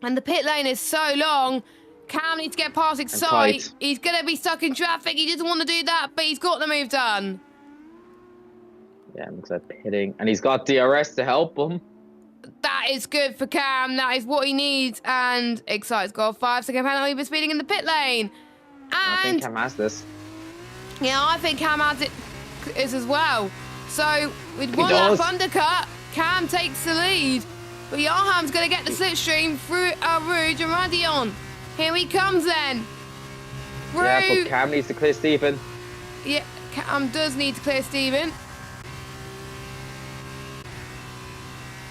And the pit lane is so long. Cam needs to get past Excite.
tight.
He's going to be stuck in traffic. He doesn't want to do that, but he's got the move done.
Yeah, looks like pitting. And he's got DRS to help him.
That is good for Cam. That is what he needs. And Excite's got a 5-second penalty for speeding in the pit lane.
I think
And
Cam has this.
yeah, I think Cam has it as well. So with one
does.
lap undercut, Cam takes the lead. But Yarham's going to get the slipstream through Rouge and Radion. Here he comes then.
Yeah,
Through.
but Cam needs to clear Stephen.
Yeah, Cam does need to clear Stephen.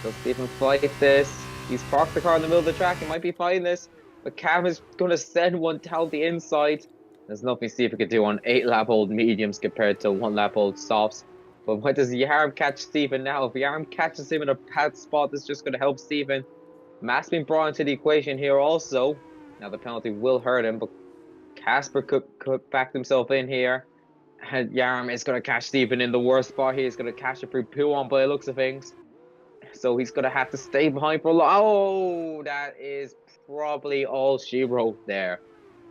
Does Stephen fight this? He's parked the car in the middle of the track. He might be fighting this. But Cam is going to send one down the inside. There's nothing Stephen could do on 8-lap-old mediums compared to 1-lap-old softs. But what does Yarm catch Stephen now? If Yarm catches him in a bad spot, this is just going to help Stephen. Matt's been brought into the equation here also. Now the penalty will hurt him, but Casper could back himself in here. And Yarm is going to catch Stephen in the worst spot. He is going to catch it through Puon by the looks of things. So he's going to have to stay behind for a lot. Oh, that is probably all she wrote there.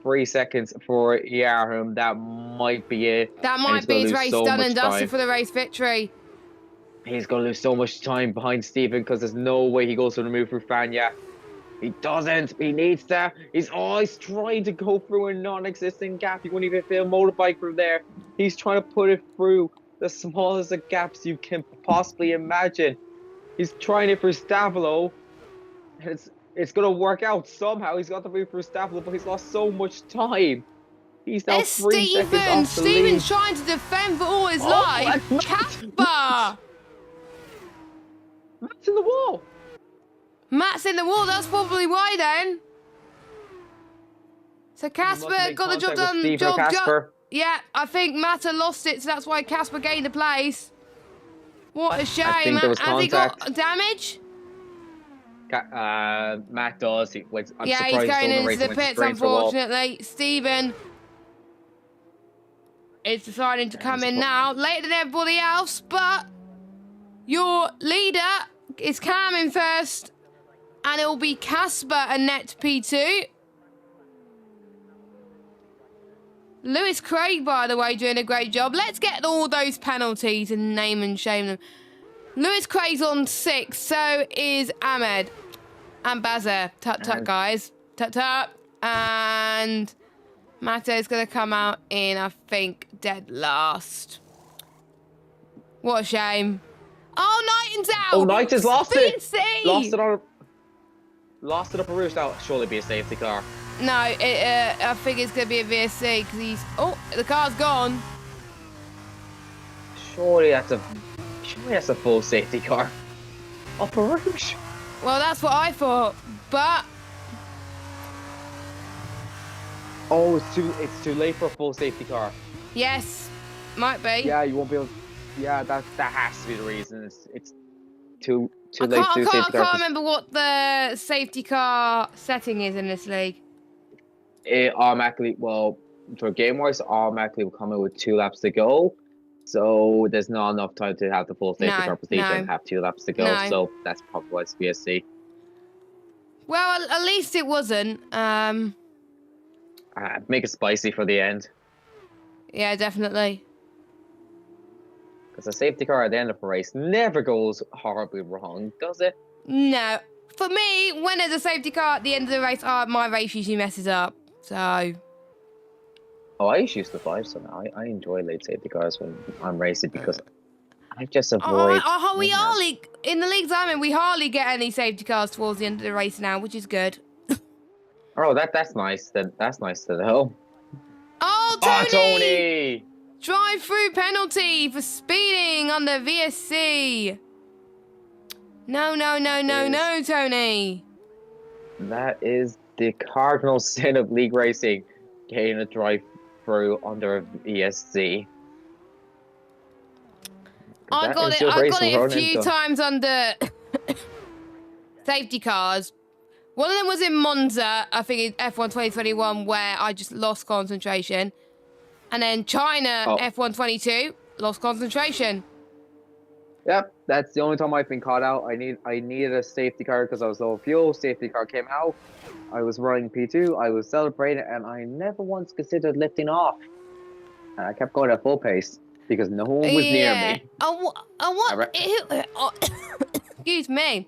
3 seconds for Yarm. That might be it.
That might be his race done and dusted for the race victory.
He's going to lose so much time behind Stephen because there's no way he goes for the move through Fanya. He doesn't. He needs to. He's always trying to go through a non-existent gap. He wouldn't even fit a motorbike through there. He's trying to put it through the smallest of gaps you can possibly imagine. He's trying it for Stavlo. And it's going to work out somehow. He's got to move through Stavlo, but he's lost so much time. He's now
It's
3 seconds off the
Stephen's
lead.
trying to defend for all his life. Casper!
Matt's in the wall.
Matt's in the wall. That's probably why then. So
He must
Casper
make
got the job
contact with
done.
Stephen or Casper.
Yeah, I think Matta lost it, so that's why Casper gained the place. What a shame.
I think there was
Has he got
contact.
damage?
Matt does. I'm
Yeah,
surprised
he's going
Stolen
into
Racing
the
went
pits,
straight to the wall.
unfortunately. Stephen is deciding to come in now, later than everybody else, but your leader is Cam in first, and it will be Casper and net P2. Lewis Craig, by the way, doing a great job. Let's get all those penalties and name and shame them. Lewis Craig's on 6, so is Ahmed. And Bazer. Tut-tut, guys. Tut-tut. And Matto's going to come out in, I think, dead last. What a shame. Oh, Knighton's out!
Oh, Knight has lost it!
VC!
Lost it up a roost. That'll surely be a safety car.
No, I think it's going to be a VSC because he's... Oh, the car's gone.
Surely that's a full safety car. Up a roost.
Well, that's what I thought, but...
Oh, it's too late for a full safety car.
Yes, might be.
Yeah, you won't be able. Yeah, that has to be the reason. It's too
I
late to do safety
can't
car.
remember what the safety car setting is in this league.
It automatically, well, for game wise, automatically will come in with 2 laps to go. So there's not enough time to have the full safety car procedure
no,
and have 2 laps to go.
no.
So that's probably why it's VSC.
Well, at least it wasn't.
Make it spicy for the end.
Yeah, definitely.
Because a safety car at the end of a race never goes horribly wrong, does it?
No. For me, when there's a safety car at the end of the race, my race usually messes up. So.
Oh, I used to 5, so now I enjoy late safety cars when I'm racing because I just avoid.
We hardly, in the leagues I'm in, we hardly get any safety cars towards the end of the race now, which is good.
Oh, that's nice. That's nice to know.
Oh, Tony!
Oh, Tony!
Drive-through penalty for speeding on the VSC. No, Tony.
That is the cardinal sin of league racing, getting a drive-through under a VSC.
I got it a few times under safety cars. One of them was in Monza, I think in F1 2021, where I just lost concentration. And then China, F1 22, lost concentration.
Yep, that's the only time I've been caught out. I needed a safety car because I was low fuel. Safety car came out. I was running P2. I was celebrating, and I never once considered lifting off. And I kept going at full pace because no one was near me.
Excuse me.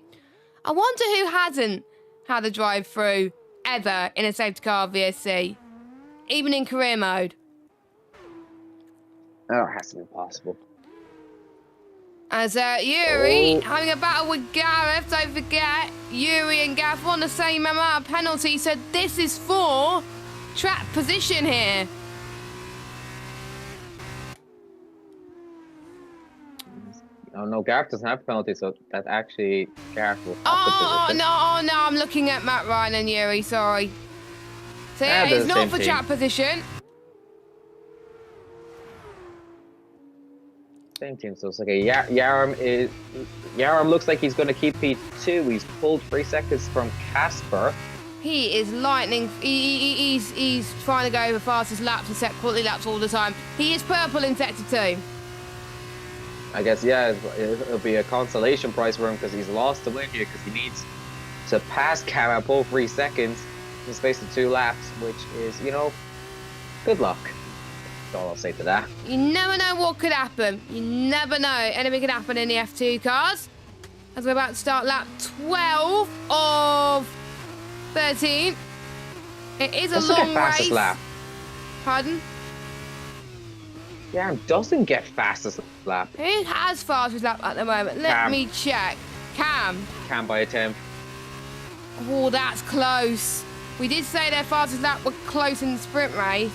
I wonder who hasn't had a drive-through ever in a safety car VSC, even in career mode.
Oh, it has to be possible.
As Yuri having a battle with Gareth, don't forget, Yuri and Gareth on the same amount of penalty, so this is for track position here.
Oh no, Gareth doesn't have a penalty, so that actually Gareth will have
the position. No, I'm looking at Matt Ryan and Yuri, sorry. So yeah, it's not for track position.
Same team, so it's like Yaram looks like he's going to keep P2. He's pulled 3 seconds from Casper.
He is lightning. He's trying to go over fastest laps and set quality laps all the time. He is purple in sector 2.
I guess, yeah, it'll be a consolation prize for him because he's lost the win here because he needs to pass Cam and pull 3 seconds in the space of 2 laps, which is, good luck. That's all I'll say to that.
You never know what could happen. You never know. Anything could happen in the F2 cars. As we're about to start lap 12 of 13. It is a long race.
Lap.
Pardon?
Yeah, doesn't get fastest lap.
Who has fastest lap at the moment? Let me check. Cam
by a 10th.
Oh, that's close. We did say their fastest lap were close in the sprint race.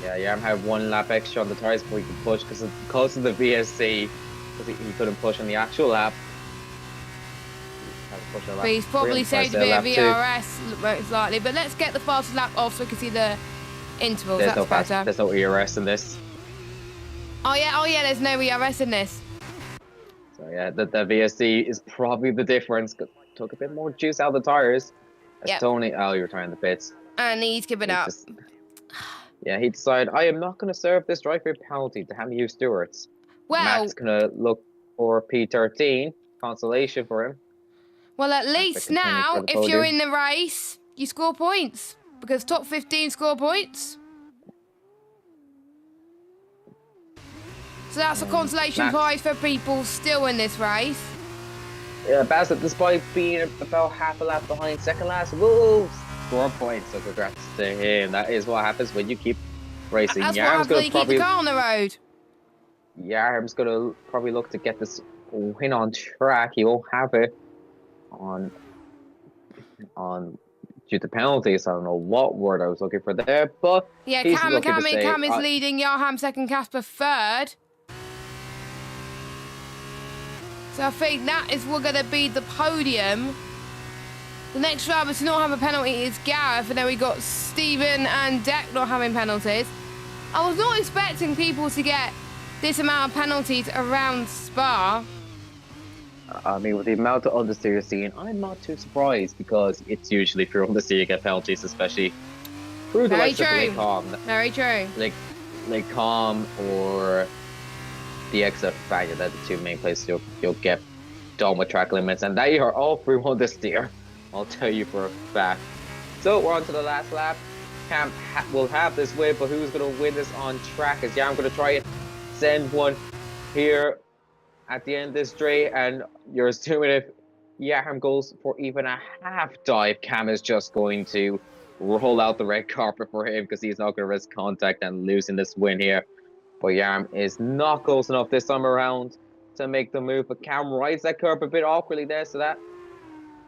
Yeah, Yarm had 1 lap extra on the tyres before he could push because of the VSC, because he couldn't push on the actual lap.
But he's probably saved a bit of VRS, most likely. But let's get the fastest lap off so we can see the intervals. That's better.
There's no ERS in this.
Oh yeah, there's no ERS in this.
So yeah, the VSC is probably the difference. Took a bit more juice out of the tyres. Tony, you're retiring the pits.
And he's giving up.
Yeah, he decided, I am not going to serve this drive-through penalty to Hammy Stewart's.
Well,
Matt's going to look for P13, consolation for him.
Well, at least now, if you're in the race, you score points. Because top 15 score points. So that's a consolation prize for people still in this race.
Yeah, Bassett, despite being about half a lap behind second last, whoa, score points. So congrats to him. That is what happens when you keep racing.
That's what happens when you keep the car on the road.
Yarm's going to probably look to get this win on track. He won't have it on due to penalties. I don't know what word I was looking for there, but
yeah, Cam is leading, Yarham second, Casper third. So I think that is going to be the podium. The next driver to not have a penalty is Gareth, and then we got Stephen and Deck not having penalties. I was not expecting people to get this amount of penalties around Spa.
I mean, with the amount of understeer you're seeing, I'm not too surprised because it's usually through understeer you get penalties, especially through the likes of Lake Hom.
Very true.
Like Lake Com or the exit Fania. That's the two main places you'll get done with track limits, and they are all free on this year. I'll tell you for a fact. So we're on to the last lap. Cam will have this win, but who's going to win this on track? Is I'm going to try and send one here at the end of this straight, and you're assuming if Yaham goes for even a half dive, Cam is just going to roll out the red carpet for him because he's not going to risk contact and losing this win here. But Yaham is not close enough this time around to make the move, but Cam rides that curb a bit awkwardly there, so that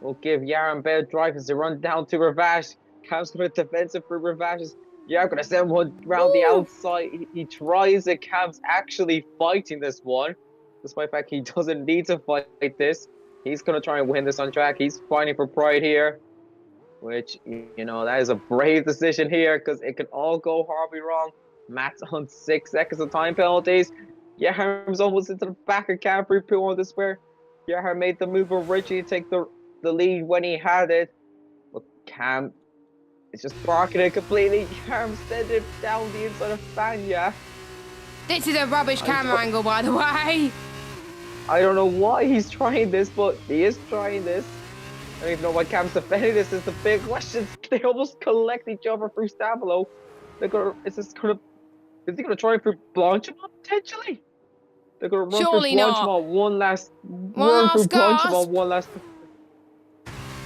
will give Yaham better drive as they run down to Ravash. Cam's going to defensive for Ravash. Yaham going to send one round the outside. He tries it. Cam's actually fighting this one, despite the fact he doesn't need to fight this. He's going to try and win this on track. He's fighting for pride here, which, you know, that is a brave decision here because it could all go horribly wrong. Matt's on 6 seconds of time penalties. Yahar's almost into the back of Cam free pool on this where Yahar made the move originally to take the lead when he had it. But Cam is just barking it completely. Yahar sent it down the inside of Fania.
This is a rubbish camera angle, by the way.
I don't know why he's trying this, but he is trying this. I don't even know why Cam's defending this is the big question. They almost collect each other through Stavolo. Is he gonna try and through Blanchimont potentially? They're gonna run
Surely
through Blanchimont one last Blanchimont one last.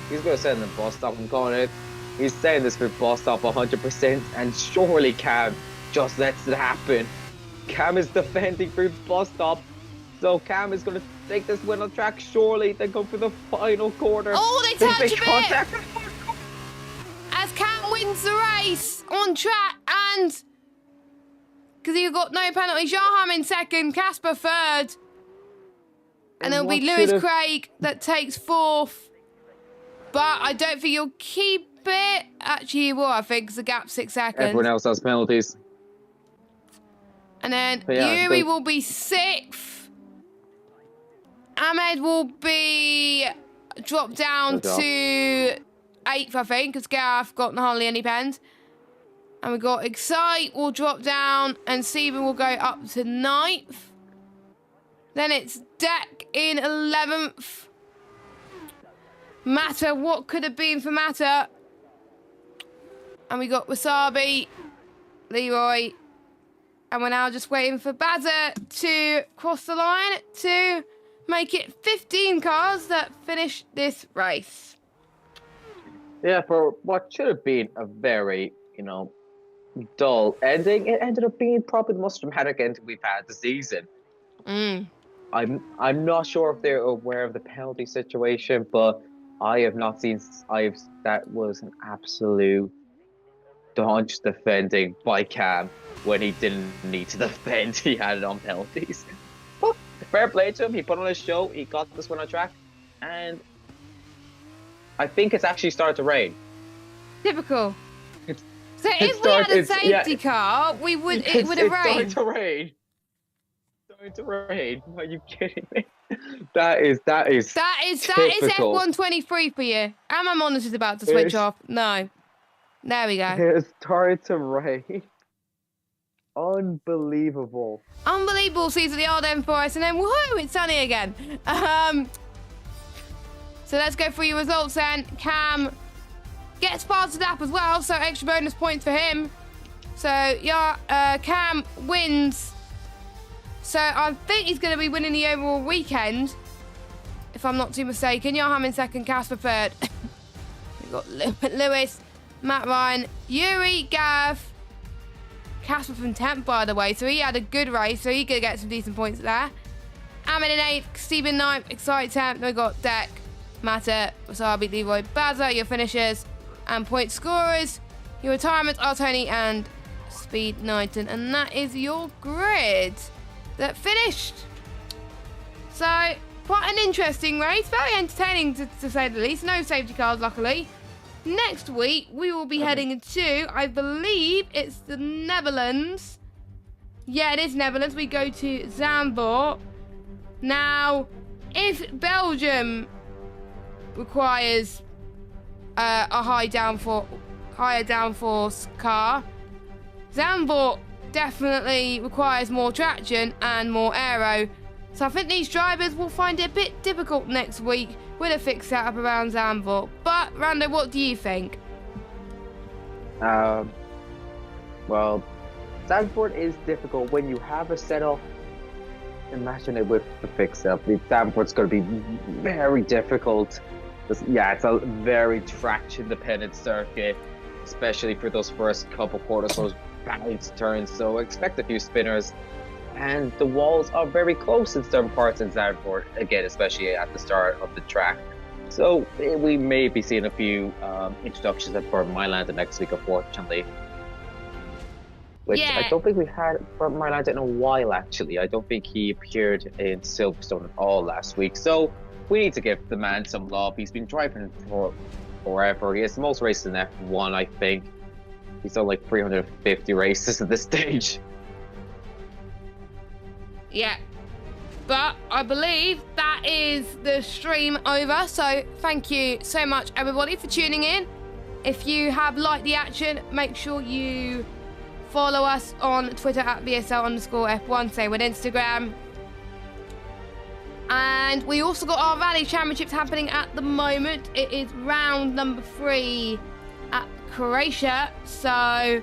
He's gonna send the bus stop. I'm calling it. He's saying this for bus stop 100%, and surely Cam just lets it happen. Cam is defending through bus stop, so Cam is gonna take this win on track. Surely they go for the final corner.
Oh, they touch a bit.
Contact.
As Cam wins the race on track, and because he got no penalty, Jaham in second, Casper third, and it'll be Lewis Craig that takes fourth. But I don't think he'll keep it. Actually, he will, I think, because the gap's 6 seconds.
Everyone else has penalties.
And then Yuri will be 6th. Ahmed will be dropped down to 8th, I think, because Gareth got hardly any pens. And we got Excite will drop down, and Steven will go up to 9th. Then it's Deck in 11th. Matter, what could have been for Matter? And we got Wasabi, Leroy, and we're now just waiting for Bazza to cross the line to make it 15 cars that finish this race.
Yeah, for what should have been a very, dull ending, it ended up being probably the most dramatic ending we've had this season. I'm not sure if they're aware of the penalty situation, but I have not seen. That was an absolute staunch defending by Cam when he didn't need to defend. He had it on penalties. But fair play to him. He put on his show. He got this one on track, and I think it's actually started to rain.
Typical. So if we had a safety car, it would have rained.
It's starting to rain. Starting to rain. Are you kidding me? That is
F1 23 for you. And my monitor's about to switch off. No. There we go.
It started to rain. Unbelievable.
Unbelievable season of the Ardennes for us, and then woohoo, it's sunny again. So let's go through your results then. Cam gets past the lap as well, so extra bonus points for him. So yeah, Cam wins. So I think he's going to be winning the overall weekend, if I'm not too mistaken. Johan in second, Casper third. We've got Lewis, Matt Ryan, Yuri, Gav, Casper from 10th, by the way. So he had a good race, so he could get some decent points there. Ahmed in 8th, Stephen 9th, Excite 10th. Then we got Deck, Matter, Wasabi, Leroy, Bazza, your finishers, and point scorers. Your retirements are Tony and Speed Knighton. And that is your grid that finished. So, quite an interesting race. Very entertaining, to say the least. No safety cars, luckily. Next week, we will be heading to, I believe it's the Netherlands. Yeah, it is Netherlands. We go to Zandvoort. Now, if Belgium requires a higher downforce car, Zandvoort definitely requires more traction and more aero. So I think these drivers will find it a bit difficult next week with a fixed setup around Zandvoort. But Rando, what do you think?
Well, Zandvoort is difficult when you have a setup. Imagine it with the fix-up. Zandvoort's going to be very difficult. Yeah, it's a very traction-dependent circuit, especially for those first couple quarters, those bounce turns. So expect a few spinners. And the walls are very close in certain parts in Zandvoort, again, especially at the start of the track. So we may be seeing a few introductions at Burton Mylander next week, unfortunately. Which
Yeah.
I don't think we had Burton Mylander in a while, actually. I don't think he appeared in Silverstone at all last week. So we need to give the man some love. He's been driving for forever. He has the most races in F1, I think. He's done like 350 races at this stage.
Yeah, but I believe that is the stream over. So thank you so much, everybody, for tuning in. If you have liked the action, make sure you follow us on Twitter at VSL_F1, same with Instagram. And we also got our Rally Championships happening at the moment. It is round number 3 at Croatia. So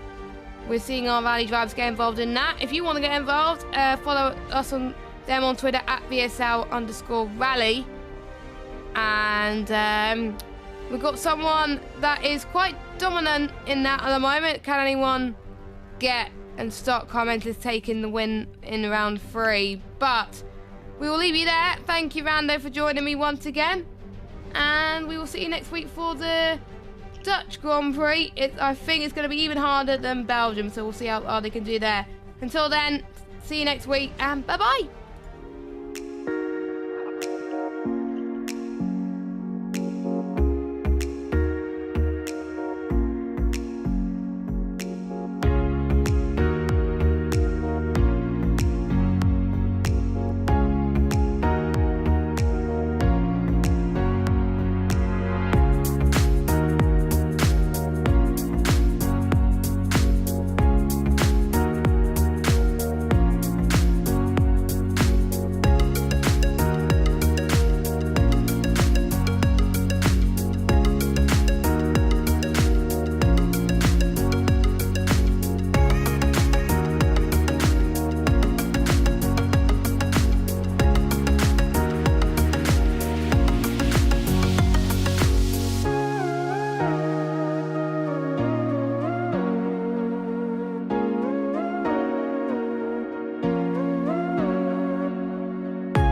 we're seeing our rally drivers get involved in that. If you want to get involved, follow us on Twitter at VSL_rally. And we've got someone that is quite dominant in that at the moment. Can anyone get and start commenters taking the win in round 3? But we will leave you there. Thank you, Rando, for joining me once again. And we will see you next week for the Dutch Grand Prix. I think it's going to be even harder than Belgium, so we'll see how they can do there. Until then, see you next week, and bye-bye.